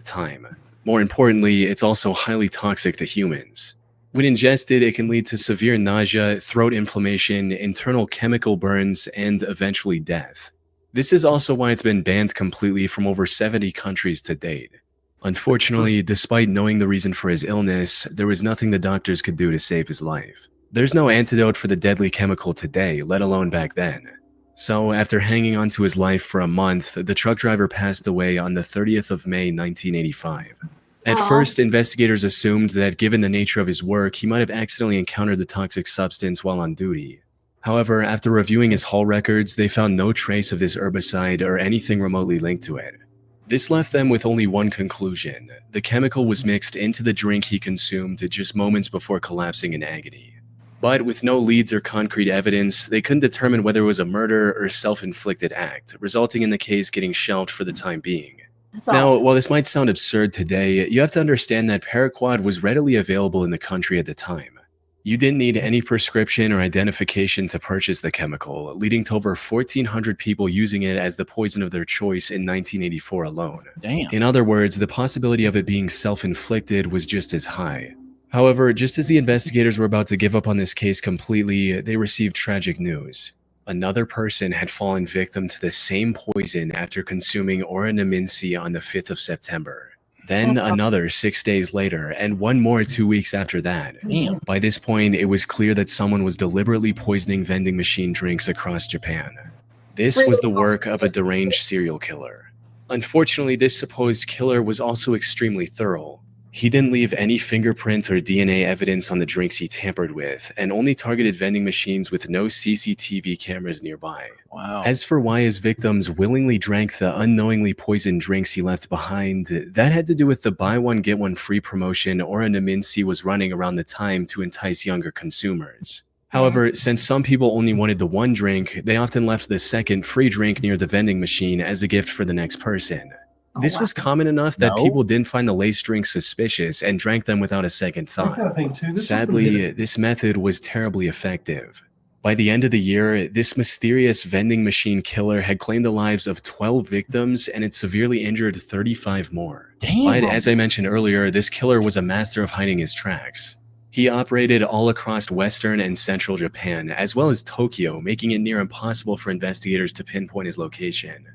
J: Time. More importantly, it's also highly toxic to humans. When ingested, it can lead to severe nausea, throat inflammation, internal chemical burns, and eventually death. This is also why it's been banned completely from over 70 countries to date. Unfortunately, despite knowing the reason for his illness, there was nothing the doctors could do to save his life. There's no antidote for the deadly chemical today, let alone back then. So, after hanging on to his life for a month, the truck driver passed away on the 30th of May, 1985. At first, investigators assumed that given the nature of his work, he might have accidentally encountered the toxic substance while on duty. However, after reviewing his haul records, they found no trace of this herbicide or anything remotely linked to it. This left them with only one conclusion: the chemical was mixed into the drink he consumed just moments before collapsing in agony. But with no leads or concrete evidence, they couldn't determine whether it was a murder or self-inflicted act, resulting in the case getting shelved for the time being. Now, while this might sound absurd today, you have to understand that paraquat was readily available in the country at the time. You didn't need any prescription or identification to purchase the chemical, leading to over 1,400 people using it as the poison of their choice in 1984 alone.
A: Damn.
J: In other words, the possibility of it being self-inflicted was just as high. However, just as the investigators were about to give up on this case completely, they received tragic news. Another person had fallen victim to the same poison after consuming Oranaminsi on the 5th of September. Then another 6 days later, and one more 2 weeks after that.
A: Damn.
J: By this point, it was clear that someone was deliberately poisoning vending machine drinks across Japan. This was the work of a deranged serial killer. Unfortunately, this supposed killer was also extremely thorough. He didn't leave any fingerprint or DNA evidence on the drinks he tampered with, and only targeted vending machines with no CCTV cameras nearby.
A: Wow.
J: As for why his victims willingly drank the unknowingly poisoned drinks he left behind, that had to do with the buy one get one free promotion Oranaminsi was running around the time to entice younger consumers. However, since some people only wanted the one drink, they often left the second free drink near the vending machine as a gift for the next person. This was common enough that people didn't find the laced drinks suspicious and drank them without a second thought. Sadly, this method was terribly effective. By the end of the year, this mysterious vending machine killer had claimed the lives of 12 victims and had severely injured 35 more.
A: Damn.
J: But as I mentioned earlier, this killer was a master of hiding his tracks. He operated all across western and central Japan, as well as Tokyo, making it near impossible for investigators to pinpoint his location.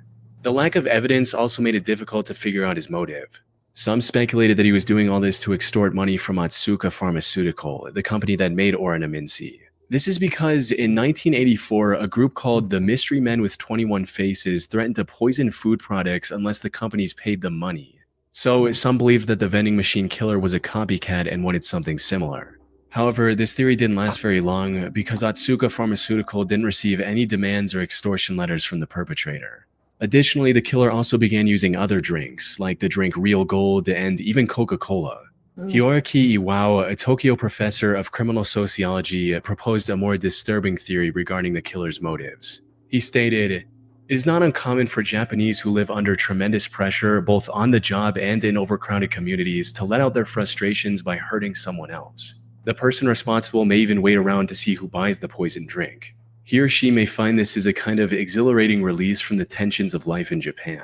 J: The lack of evidence also made it difficult to figure out his motive. Some speculated that he was doing all this to extort money from Otsuka Pharmaceutical, the company that made Oranaminsi. This is because in 1984, a group called the Mystery Men with 21 Faces threatened to poison food products unless the companies paid them money. So some believed that the vending machine killer was a copycat and wanted something similar. However, this theory didn't last very long because Otsuka Pharmaceutical didn't receive any demands or extortion letters from the perpetrator. Additionally, the killer also began using other drinks, like the drink Real Gold and even Coca-Cola. Hiroaki Iwao, a Tokyo professor of criminal sociology, proposed a more disturbing theory regarding the killer's motives. He stated, "It is not uncommon for Japanese who live under tremendous pressure, both on the job and in overcrowded communities, to let out their frustrations by hurting someone else. The person responsible may even wait around to see who buys the poisoned drink. He or she may find this is a kind of exhilarating release from the tensions of life in Japan."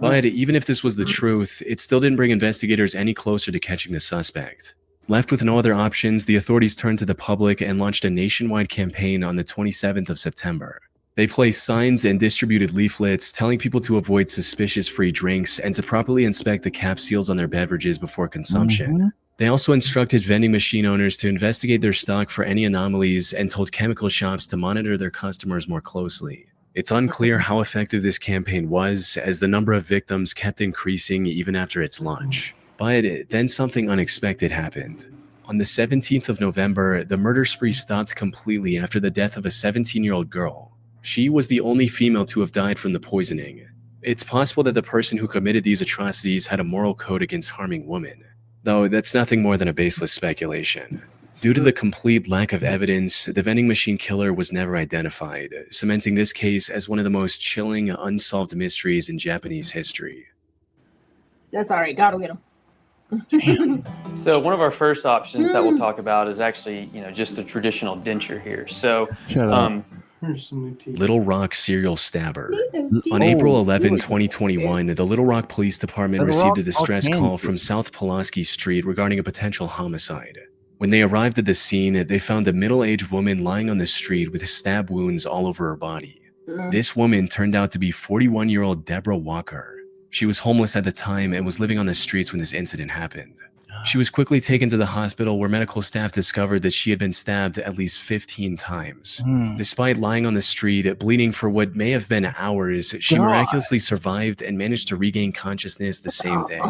J: But even if this was the truth, it still didn't bring investigators any closer to catching the suspect. Left with no other options, the authorities turned to the public and launched a nationwide campaign on the 27th of September. They placed signs and distributed leaflets telling people to avoid suspicious free drinks and to properly inspect the cap seals on their beverages before consumption. They also instructed vending machine owners to investigate their stock for any anomalies and told chemical shops to monitor their customers more closely. It's unclear how effective this campaign was, as the number of victims kept increasing even after its launch. But then something unexpected happened. On the 17th of November, the murder spree stopped completely after the death of a 17-year-old girl. She was the only female to have died from the poisoning. It's possible that the person who committed these atrocities had a moral code against harming women, though that's nothing more than a baseless speculation. Due to the complete lack of evidence, the vending machine killer was never identified, cementing this case as one of the most chilling, unsolved mysteries in Japanese history.
B: That's all right. God will get him.
I: So one of our first options that we'll talk about is actually, just the traditional denture here. So,
J: Little Rock serial stabber. On April 11, 2021, the Little Rock Police Department received a distress call from South Pulaski Street regarding a potential homicide. When they arrived at the scene, they found a middle-aged woman lying on the street with stab wounds all over her body. This woman turned out to be 41-year-old Deborah Walker. She was homeless at the time and was living on the streets when this incident happened. She was quickly taken to the hospital where medical staff discovered that she had been stabbed at least 15 times. Despite lying on the street, bleeding for what may have been hours, she miraculously survived and managed to regain consciousness the same day.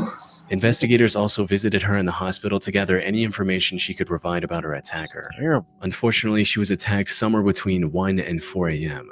J: Investigators also visited her in the hospital to gather any information she could provide about her attacker. Unfortunately, she was attacked somewhere between 1 and 4 a.m.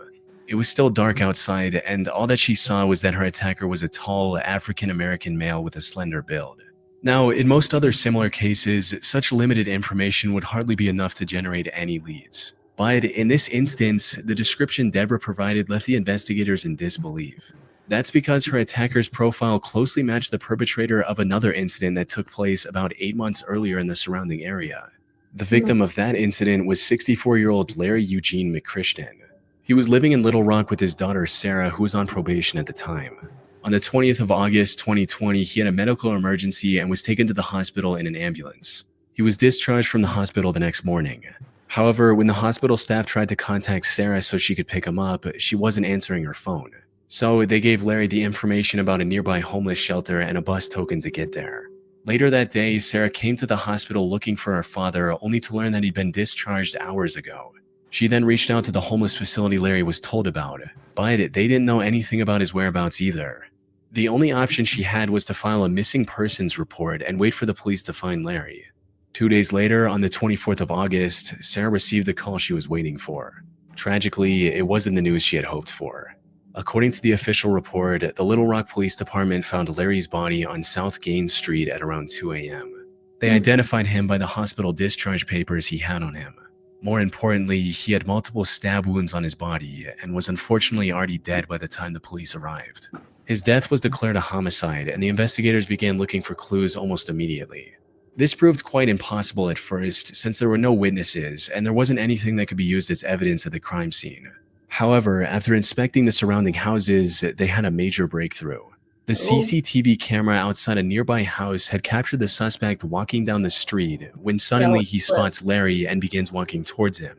J: It was still dark outside, and all that she saw was that her attacker was a tall, African-American male with a slender build. Now, in most other similar cases, such limited information would hardly be enough to generate any leads. But in this instance, the description Deborah provided left the investigators in disbelief. That's because her attacker's profile closely matched the perpetrator of another incident that took place about 8 months earlier in the surrounding area. The victim of that incident was 64-year-old Larry Eugene McChristian. He was living in Little Rock with his daughter Sarah, who was on probation at the time. On the 20th of August, 2020, he had a medical emergency and was taken to the hospital in an ambulance. He was discharged from the hospital the next morning. However, when the hospital staff tried to contact Sarah so she could pick him up, she wasn't answering her phone. So they gave Larry the information about a nearby homeless shelter and a bus token to get there. Later that day, Sarah came to the hospital looking for her father, only to learn that he'd been discharged hours ago. She then reached out to the homeless facility Larry was told about, but they didn't know anything about his whereabouts either. The only option she had was to file a missing persons report and wait for the police to find Larry. 2 days later, on the 24th of August, Sarah received the call she was waiting for. Tragically, it wasn't the news she had hoped for. According to the official report, the Little Rock Police Department found Larry's body on South Gaines Street at around 2 a.m. They identified him by the hospital discharge papers he had on him. More importantly, he had multiple stab wounds on his body and was unfortunately already dead by the time the police arrived. His death was declared a homicide, and the investigators began looking for clues almost immediately. This proved quite impossible at first, since there were no witnesses, and there wasn't anything that could be used as evidence at the crime scene. However, after inspecting the surrounding houses, they had a major breakthrough. The CCTV camera outside a nearby house had captured the suspect walking down the street when suddenly he spots Larry and begins walking towards him.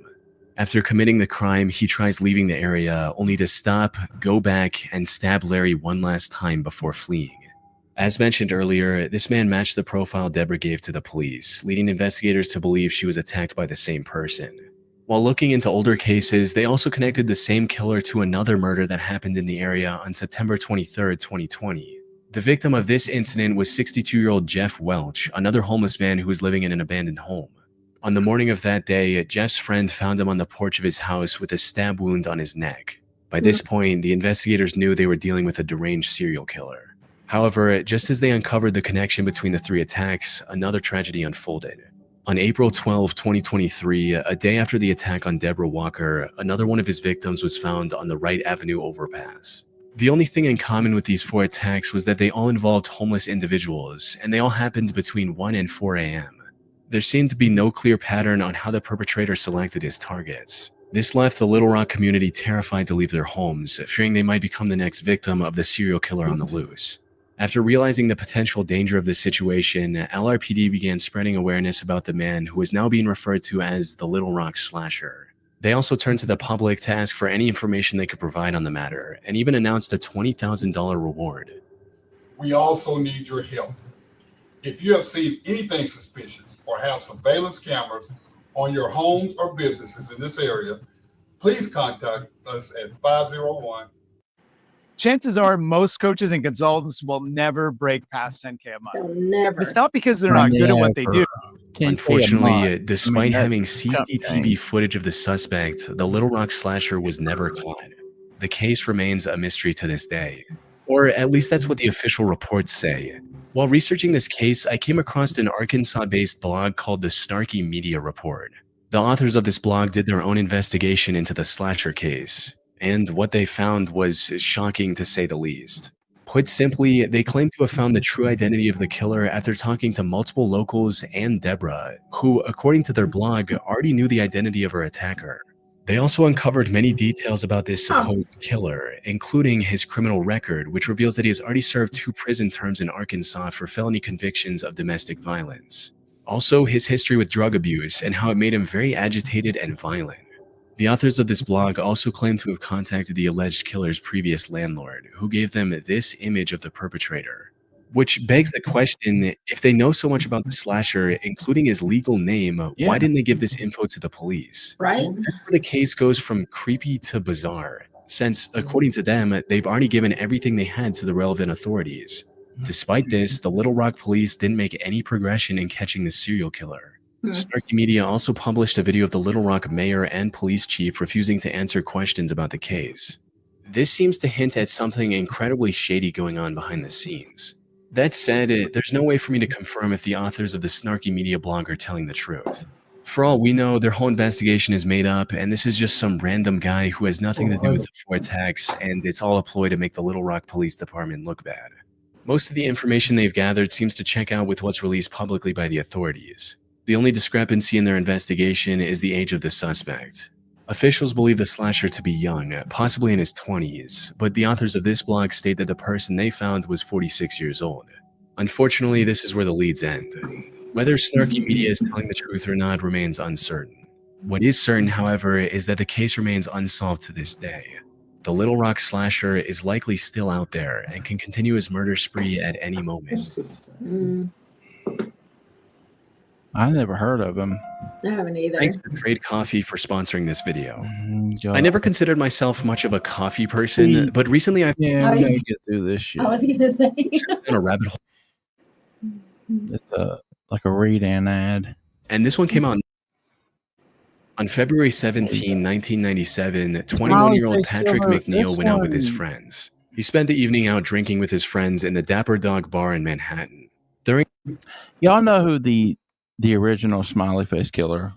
J: After committing the crime, he tries leaving the area, only to stop, go back, and stab Larry one last time before fleeing. As mentioned earlier, this man matched the profile Deborah gave to the police, leading investigators to believe she was attacked by the same person. While looking into older cases, they also connected the same killer to another murder that happened in the area on September 23, 2020. The victim of this incident was 62-year-old Jeff Welch, another homeless man who was living in an abandoned home. On the morning of that day, Jeff's friend found him on the porch of his house with a stab wound on his neck. By this point, the investigators knew they were dealing with a deranged serial killer. However, just as they uncovered the connection between the three attacks, another tragedy unfolded. On April 12, 2023, a day after the attack on Deborah Walker, another one of his victims was found on the Wright Avenue overpass. The only thing in common with these 4 attacks was that they all involved homeless individuals, and they all happened between 1 and 4 a.m. There seemed to be no clear pattern on how the perpetrator selected his targets. This left the Little Rock community terrified to leave their homes, fearing they might become the next victim of the serial killer on the loose. After realizing the potential danger of this situation, LRPD began spreading awareness about the man who is now being referred to as the Little Rock Slasher. They also turned to the public to ask for any information they could provide on the matter, and even announced a $20,000 reward.
L: We also need your help. If you have seen anything suspicious or have surveillance cameras on your homes or businesses in this area, please contact us at 501.
V: Chances are most coaches and consultants will never break past 10K a month.
B: They'll never.
V: It's not because they're not good at what they do.
J: Unfortunately, despite having CCTV footage of the suspect, the Little Rock Slasher was never caught. The case remains a mystery to this day. Or at least that's what the official reports say. While researching this case, I came across an Arkansas-based blog called the Snarky Media Report. The authors of this blog did their own investigation into the slasher case, and what they found was shocking to say the least. Put simply, they claim to have found the true identity of the killer after talking to multiple locals and Deborah, who, according to their blog, already knew the identity of her attacker. They also uncovered many details about this supposed killer, including his criminal record, which reveals that he has already served 2 prison terms in Arkansas for felony convictions of domestic violence. Also, his history with drug abuse and how it made him very agitated and violent. The authors of this blog also claim to have contacted the alleged killer's previous landlord, who gave them this image of the perpetrator. Which begs the question, if they know so much about the slasher, including his legal name, why didn't they give this info to the police?
B: Right.
J: That's where the case goes from creepy to bizarre, since, according to them, they've already given everything they had to the relevant authorities. Despite this, the Little Rock police didn't make any progression in catching the serial killer. Snarky Media also published a video of the Little Rock mayor and police chief refusing to answer questions about the case. This seems to hint at something incredibly shady going on behind the scenes. That said, there's no way for me to confirm if the authors of the Snarky Media blog are telling the truth. For all we know, their whole investigation is made up, and this is just some random guy who has nothing to do with the 4 attacks, and it's all a ploy to make the Little Rock Police Department look bad. Most of the information they've gathered seems to check out with what's released publicly by the authorities. The only discrepancy in their investigation is the age of the suspect. Officials believe the slasher to be young, possibly in his 20s, but the authors of this blog state that the person they found was 46 years old. Unfortunately, this is where the leads end. Whether Snarky Media is telling the truth or not remains uncertain. What is certain, however, is that the case remains unsolved to this day. The Little Rock Slasher is likely still out there and can continue his murder spree at any moment.
A: I never heard of him.
B: I haven't either.
J: Thanks to Trade Coffee for sponsoring this video. I never considered myself much of a coffee person, but recently I've
A: we gotta get through this shit.
B: I was gonna say.
J: on a rabbit hole.
A: It's like a read-in ad.
J: And this one came out on February 17, 1997. 21-year-old Patrick McNeil went out with his friends. He spent the evening out drinking with his friends in the Dapper Dog Bar in Manhattan.
A: Y'all know who the original smiley face killer,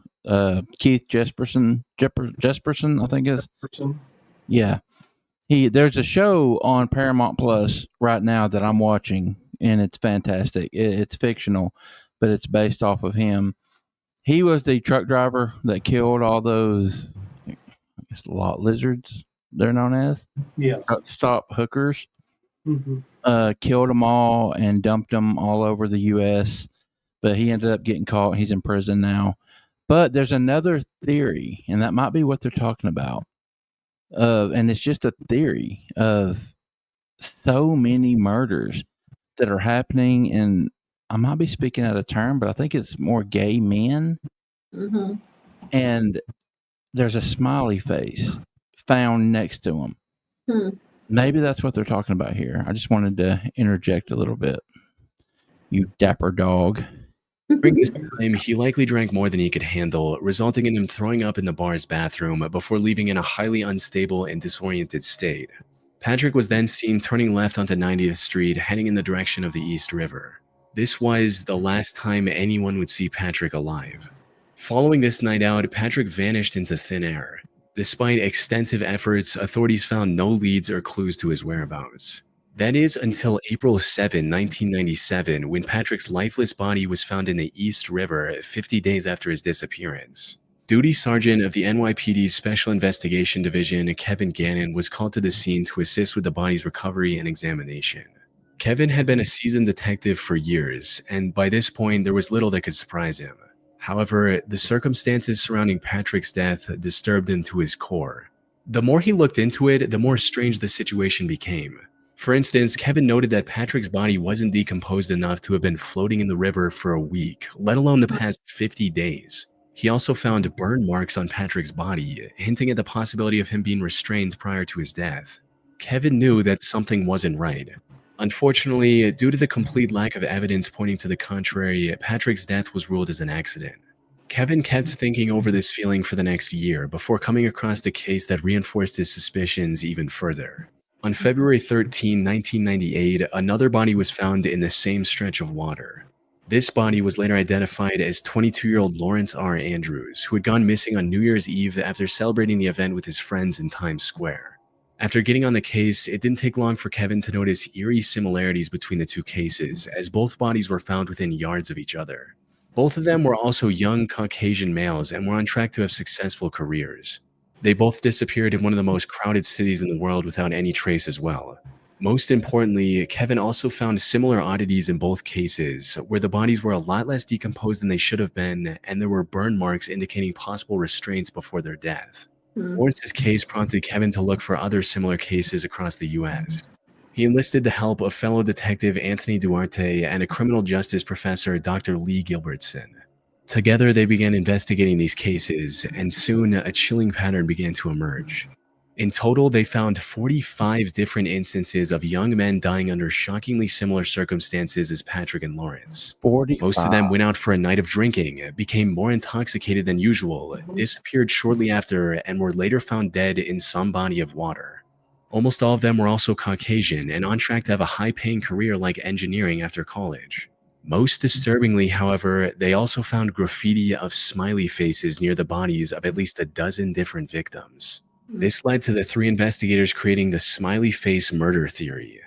A: Keith Jesperson, I think is. Yeah. There's a show on Paramount Plus right now that I'm watching, and it's fantastic. It's fictional, but it's based off of him. He was the truck driver that killed all those, I guess, lot lizards, they're known as.
E: Yes.
A: Stop hookers.
E: Mm-hmm.
A: Killed them all and dumped them all over the U.S., but he ended up getting caught. He's in prison now. But there's another theory, and that might be what they're talking about. And it's just a theory of so many murders that are happening, and I might be speaking out of turn, but I think it's more gay men.
B: Mm-hmm.
A: And there's a smiley face found next to him. Maybe that's what they're talking about here. I just wanted to interject a little bit. You dapper dog.
J: During this time, he likely drank more than he could handle, resulting in him throwing up in the bar's bathroom before leaving in a highly unstable and disoriented state. Patrick was then seen turning left onto 90th Street, heading in the direction of the East River. This was the last time anyone would see Patrick alive. Following this night out, Patrick vanished into thin air. Despite extensive efforts, authorities found no leads or clues to his whereabouts. That is until April 7, 1997, when Patrick's lifeless body was found in the East River 50 days after his disappearance. Duty Sergeant of the NYPD's Special Investigation Division, Kevin Gannon, was called to the scene to assist with the body's recovery and examination. Kevin had been a seasoned detective for years, and by this point, there was little that could surprise him. However, the circumstances surrounding Patrick's death disturbed him to his core. The more he looked into it, the more strange the situation became. For instance, Kevin noted that Patrick's body wasn't decomposed enough to have been floating in the river for a week, let alone the past 50 days. He also found burn marks on Patrick's body, hinting at the possibility of him being restrained prior to his death. Kevin knew that something wasn't right. Unfortunately, due to the complete lack of evidence pointing to the contrary, Patrick's death was ruled as an accident. Kevin kept thinking over this feeling for the next year before coming across a case that reinforced his suspicions even further. On February 13, 1998, another body was found in the same stretch of water. This body was later identified as 22-year-old Lawrence R. Andrews, who had gone missing on New Year's Eve after celebrating the event with his friends in Times Square. After getting on the case, it didn't take long for Kevin to notice eerie similarities between the two cases, as both bodies were found within yards of each other. Both of them were also young Caucasian males and were on track to have successful careers. They both disappeared in one of the most crowded cities in the world without any trace as well. Most importantly, Kevin also found similar oddities in both cases, where the bodies were a lot less decomposed than they should have been, and there were burn marks indicating possible restraints before their death. Lawrence's case prompted Kevin to look for other similar cases across the U.S. He enlisted the help of fellow detective Anthony Duarte and a criminal justice professor, Dr. Lee Gilbertson. Together, they began investigating these cases, and soon a chilling pattern began to emerge. In total, they found 45 different instances of young men dying under shockingly similar circumstances as Patrick and Lawrence.
A: 45.
J: Most of them went out for a night of drinking, became more intoxicated than usual, disappeared shortly after, and were later found dead in some body of water. Almost all of them were also Caucasian and on track to have a high-paying career like engineering after college. Most disturbingly, however, they also found graffiti of smiley faces near the bodies of at least a dozen different victims. This led to the three investigators creating the smiley face murder theory.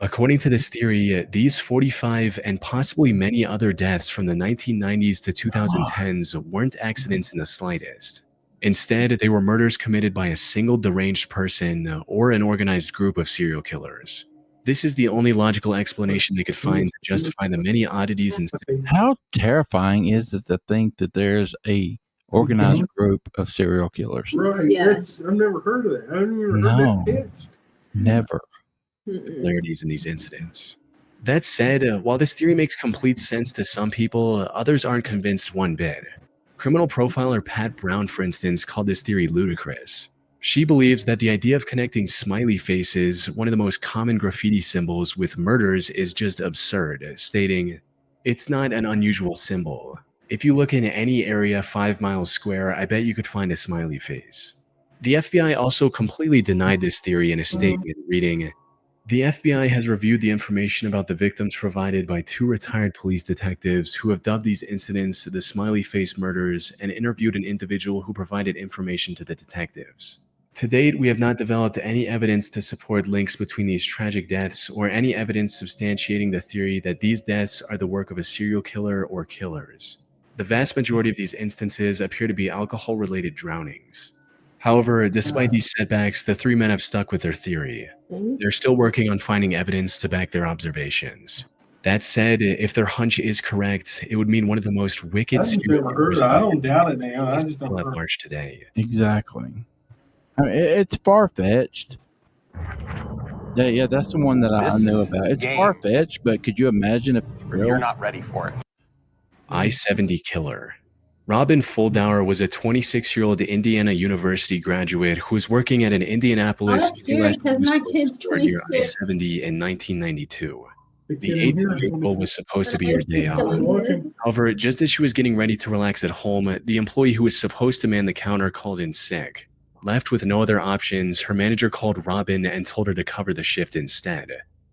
J: According to this theory, these 45 and possibly many other deaths from the 1990s to 2010s weren't accidents in the slightest. Instead, they were murders committed by a single deranged person or an organized group of serial killers. This is the only logical explanation they could find to justify the many oddities and...
A: How terrifying is it to think that there's a organized group of serial killers?
E: Right.
B: Yes.
E: I've never heard of that. I've never heard
A: No.
E: that pitched.
A: Never.
J: Similarities in these incidents. That said, while this theory makes complete sense to some people, others aren't convinced one bit. Criminal profiler Pat Brown, for instance, called this theory ludicrous. She believes that the idea of connecting smiley faces, one of the most common graffiti symbols, with murders is just absurd, stating, "It's not an unusual symbol. If you look in any area 5 miles square, I bet you could find a smiley face." The FBI also completely denied this theory in a statement, reading, "The FBI has reviewed the information about the victims provided by 2 retired police detectives who have dubbed these incidents the smiley face murders and interviewed an individual who provided information to the detectives. To date, we have not developed any evidence to support links between these tragic deaths or any evidence substantiating the theory that these deaths are the work of a serial killer or killers. The vast majority of these instances appear to be alcohol-related drownings." However, despite these setbacks, the 3 men have stuck with their theory. They're still working on finding evidence to back their observations. That said, if their hunch is correct, it would mean one of the most wicked
E: I've just never heard of it. I don't doubt it now. I just don't
J: at
E: heard.
J: large today.
A: Exactly. I mean, it's far-fetched. Yeah, that's the one that I know about. It's far-fetched, but could you imagine if it's real?
K: You're not ready for it.
J: I-70 killer. Robin Fuldauer was a 26-year-old Indiana University graduate who was working at an Indianapolis
B: that's scary because my kid's
J: store near
B: 26.
J: I-70 in 1992. The
E: kid in
J: 8th
E: here
J: of
E: is
J: April
E: 26.
J: was supposed to be her day
B: He's still
J: off.
B: in here.
J: However, just as she was getting ready to relax at home, the employee who was supposed to man the counter called in sick. Left with no other options, her manager called Robin and told her to cover the shift instead.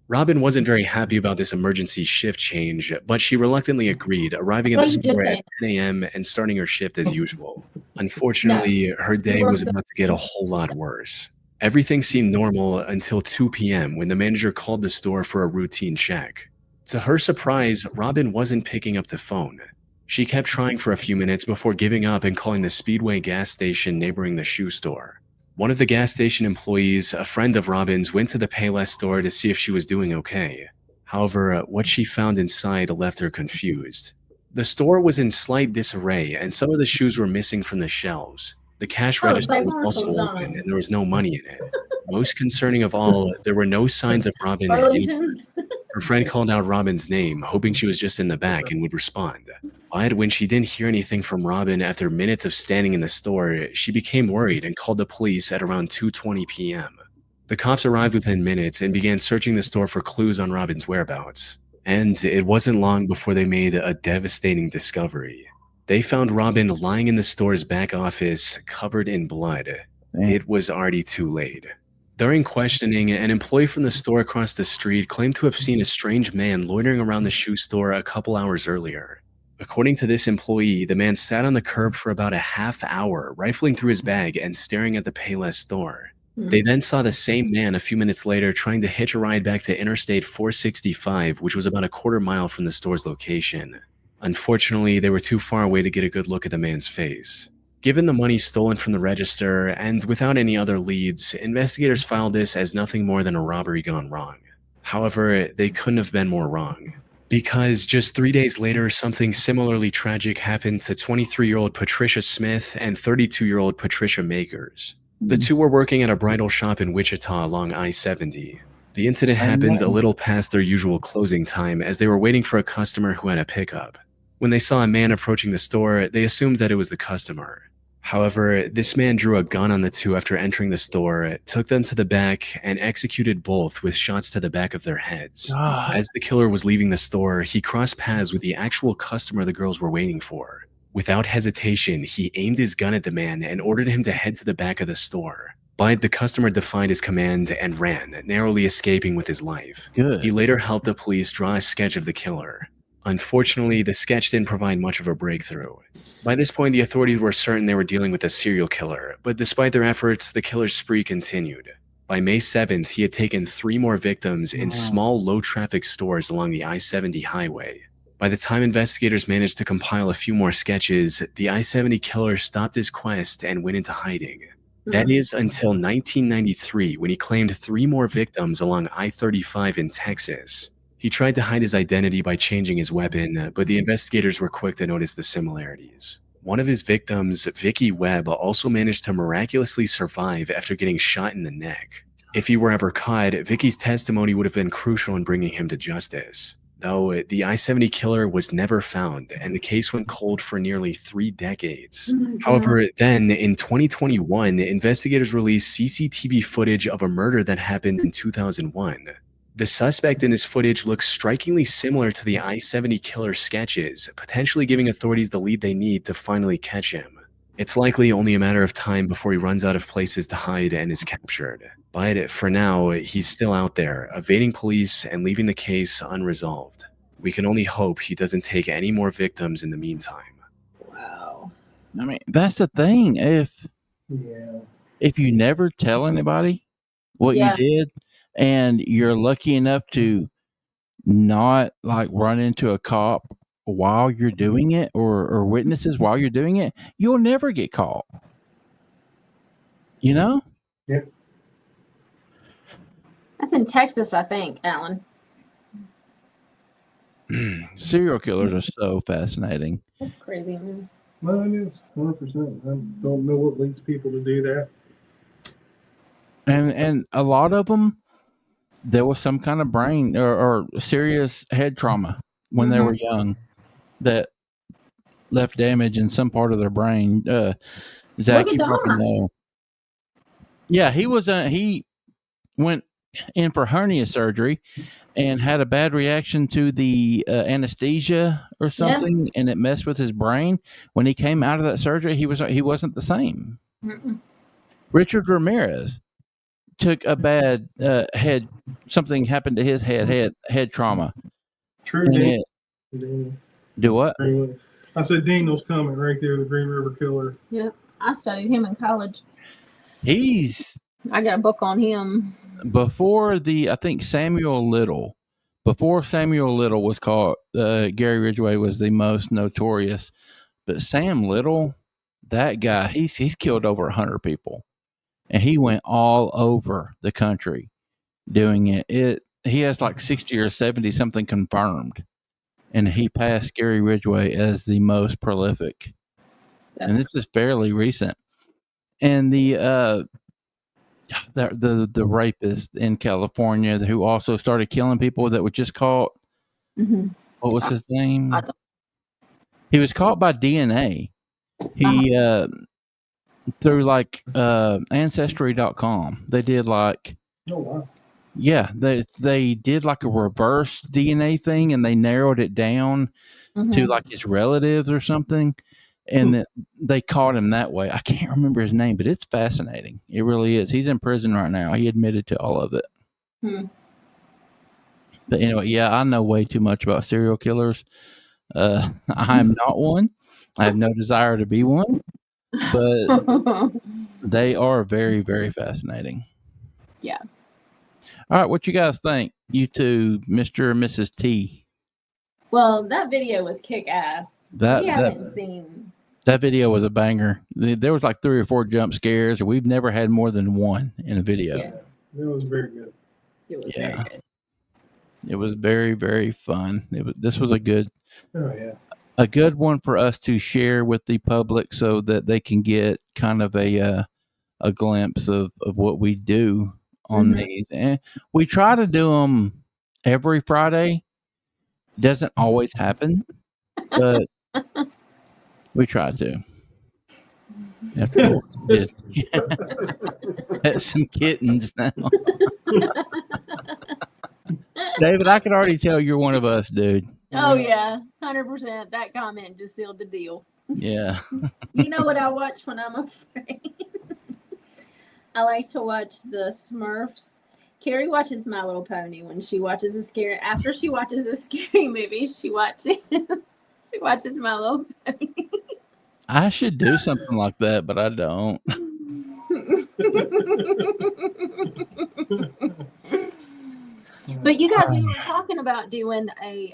J: Robin wasn't very happy about this emergency shift change, but she reluctantly agreed, arriving at the store at 10 a.m. and starting her shift as usual. Unfortunately, her day was about to get a whole lot worse. Everything seemed normal until 2 p.m. when the manager called the store for a routine check. To her surprise, Robin wasn't picking up the phone. She kept trying for a few minutes before giving up and calling the Speedway gas station neighboring the shoe store. One of the gas station employees, a friend of Robin's, went to the Payless store to see if she was doing okay. However, what she found inside left her confused. The store was in slight disarray, and some of the shoes were missing from the shelves. The cash register was also open, and there was no money in it. Most concerning of all, there were no signs of Robin anywhere. Her friend called out Robin's name, hoping she was just in the back and would respond. But when she didn't hear anything from Robin after minutes of standing in the store, she became worried and called the police at around 2:20 p.m. The cops arrived within minutes and began searching the store for clues on Robin's whereabouts. And it wasn't long before they made a devastating discovery. They found Robin lying in the store's back office, covered in blood. It was already too late. During questioning, an employee from the store across the street claimed to have seen a strange man loitering around the shoe store a couple hours earlier. According to this employee, the man sat on the curb for about a half hour, rifling through his bag and staring at the Payless store. They then saw the same man a few minutes later trying to hitch a ride back to Interstate 465, which was about a quarter mile from the store's location. Unfortunately, they were too far away to get a good look at the man's face. Given the money stolen from the register, and without any other leads, investigators filed this as nothing more than a robbery gone wrong. However, they couldn't have been more wrong. Because just 3 days later, something similarly tragic happened to 23-year-old Patricia Smith and 32-year-old Patricia Makers. The two were working at a bridal shop in Wichita along I-70. The incident happened a little past their usual closing time as they were waiting for a customer who had a pickup. When they saw a man approaching the store, they assumed that it was the customer. However, this man drew a gun on the two after entering the store, took them to the back, and executed both with shots to the back of their heads. As the killer was leaving the store, he crossed paths with the actual customer the girls were waiting for. Without hesitation, he aimed his gun at the man and ordered him to head to the back of the store. But the customer defied his command and ran, narrowly escaping with his life. He later helped the police draw a sketch of the killer. Unfortunately, the sketch didn't provide much of a breakthrough. By this point, the authorities were certain they were dealing with a serial killer, but despite their efforts, the killer's spree continued. By May 7th, he had taken 3 more victims in small, low-traffic stores along the I-70 highway. By the time investigators managed to compile a few more sketches, the I-70 killer stopped his quest and went into hiding. That is until 1993, when he claimed 3 more victims along I-35 in Texas. He tried to hide his identity by changing his weapon, but the investigators were quick to notice the similarities. One of his victims, Vicky Webb, also managed to miraculously survive after getting shot in the neck. If he were ever caught, Vicky's testimony would have been crucial in bringing him to justice. Though the I-70 killer was never found, and the case went cold for nearly 3 decades. However, then, in 2021, investigators released CCTV footage of a murder that happened in 2001. The suspect in this footage looks strikingly similar to the I-70 killer sketches, potentially giving authorities the lead they need to finally catch him. It's likely only a matter of time before he runs out of places to hide and is captured. But for now, he's still out there, evading police and leaving the case unresolved. We can only hope he doesn't take any more victims in the meantime.
B: Wow.
A: I mean, that's the thing. If you never tell anybody what you did, and you're lucky enough to not like run into a cop while you're doing it or witnesses while you're doing it, you'll never get caught. You know?
E: Yeah.
B: That's in Texas, I think, Alan.
A: Serial killers are so fascinating.
B: That's crazy, man.
E: Well, it is 100%. I don't know what leads people to do that.
A: And a lot of them, there was some kind of brain or serious head trauma when they were young that left damage in some part of their brain. Zach,
B: Look at
A: you probably
B: Dahmer.
A: know. Yeah, he went in for hernia surgery and had a bad reaction to the anesthesia or something, and it messed with his brain. When he came out of that surgery, he wasn't the same.
B: Mm-mm.
A: Richard Ramirez took a bad head. Something happened to his head trauma.
E: True,
A: And
E: Daniel.
A: do what?
E: I said Daniel's coming right there, the Green River Killer.
B: Yep. I studied him in college.
A: I
B: got a book on him.
A: Before I think Samuel Little. Before Samuel Little was caught, Gary Ridgway was the most notorious. But Sam Little, that guy, he's killed over 100 people. And he went all over the country doing it. He has like 60 or 70 something confirmed. And he passed Gary Ridgway as the most prolific. And this is fairly recent. And the rapist in California who also started killing people that were just caught.
B: Mm-hmm.
A: What was his name? He was caught by DNA. He through like ancestry.com. They did like they did like a reverse DNA thing, and they narrowed it down to like his relatives or something. And they caught him that way. I can't remember his name, but it's fascinating. It really is. He's in prison right now. He admitted to all of it. But anyway, yeah, I know way too much about serial killers. I'm not one. I have no desire to be one. But they are very, very fascinating.
B: Yeah.
A: All right, what you guys think? You two, Mr. and Mrs. T.
B: Well, that video was kick ass. We haven't seen.
A: That video was a banger. There was like 3 or 4 jump scares, and we've never had more than one in a video.
E: Yeah, it was very good.
B: It was very good.
A: It was very, very fun. This was a good one for us to share with the public so that they can get kind of a glimpse of what we do on these. And we try to do them every Friday. Doesn't always happen, but we try to. That's some kittens now. David, I can already tell you're one of us, dude.
B: Oh yeah, 100%. That comment just sealed the deal.
A: Yeah.
B: You know what I watch when I'm afraid? I like to watch the Smurfs. Carrie watches My Little Pony when she watches after she watches a scary movie, she watches My Little Pony.
A: I should do something like that, but I don't.
B: But you guys, we were talking about doing a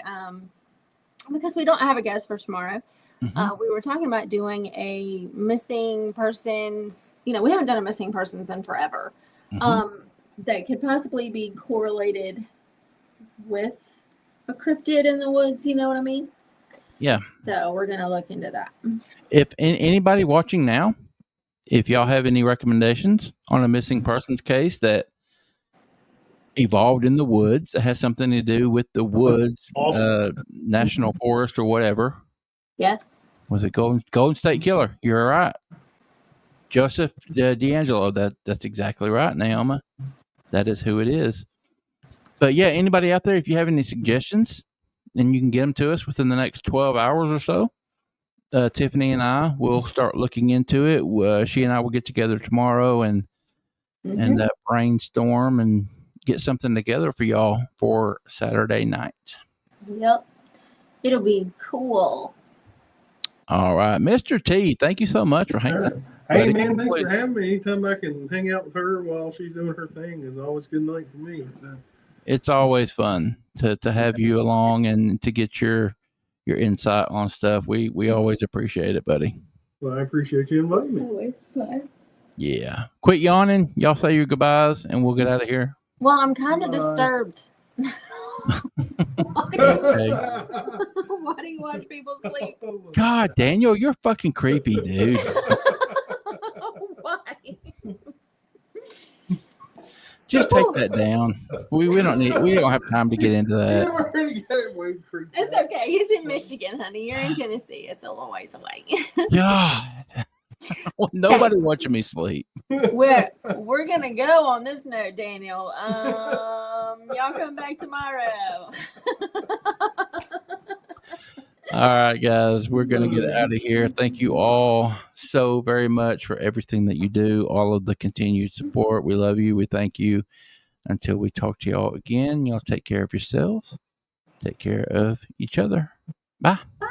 B: because we don't have a guest for tomorrow. We were talking about doing a missing persons. We haven't done a missing persons in forever. That could possibly be correlated with a cryptid in the woods. You know what I mean?
A: Yeah.
B: So we're gonna look into that.
A: If anybody watching now, if y'all have any recommendations on a missing persons case that evolved in the woods, that has something to do with the woods, national forest or whatever.
B: Yes.
A: Was it Golden State Killer? You're right. Joseph D'Angelo. That's exactly right, Naoma. That is who it is. But yeah, anybody out there, if you have any suggestions, then you can get them to us within the next 12 hours or so. Tiffany and I will start looking into it. She and I will get together tomorrow and brainstorm and get something together for y'all for Saturday night.
B: Yep. It'll be cool.
A: All right. Mr. T, thank you so much for hanging out.
E: Hey, man, thanks for having me. Anytime I can hang out with her while she's doing her thing is always a good night for me. So.
A: It's always fun to have you along and to get your insight on stuff. We always appreciate it, buddy.
E: Well, I appreciate you inviting me.
B: Always fun.
A: Yeah. Quit yawning. Y'all say your goodbyes and we'll get out of here.
B: Well, I'm kind of disturbed. Why do you watch people sleep?
A: God, Daniel, you're fucking creepy, dude.
B: Why?
A: Just take that down. We don't have time to get into that.
E: road creep.
B: It's okay. He's in Michigan, honey. You're in Tennessee. It's a little ways away.
A: God. Nobody watching me sleep.
B: we're gonna go on this note, Daniel. Y'all come back tomorrow.
A: All right, guys, we're going to get out of here. Thank you all so very much for everything that you do, all of the continued support. We love you. We thank you. Until we talk to y'all again, y'all take care of yourselves. Take care of each other. Bye.
B: Bye.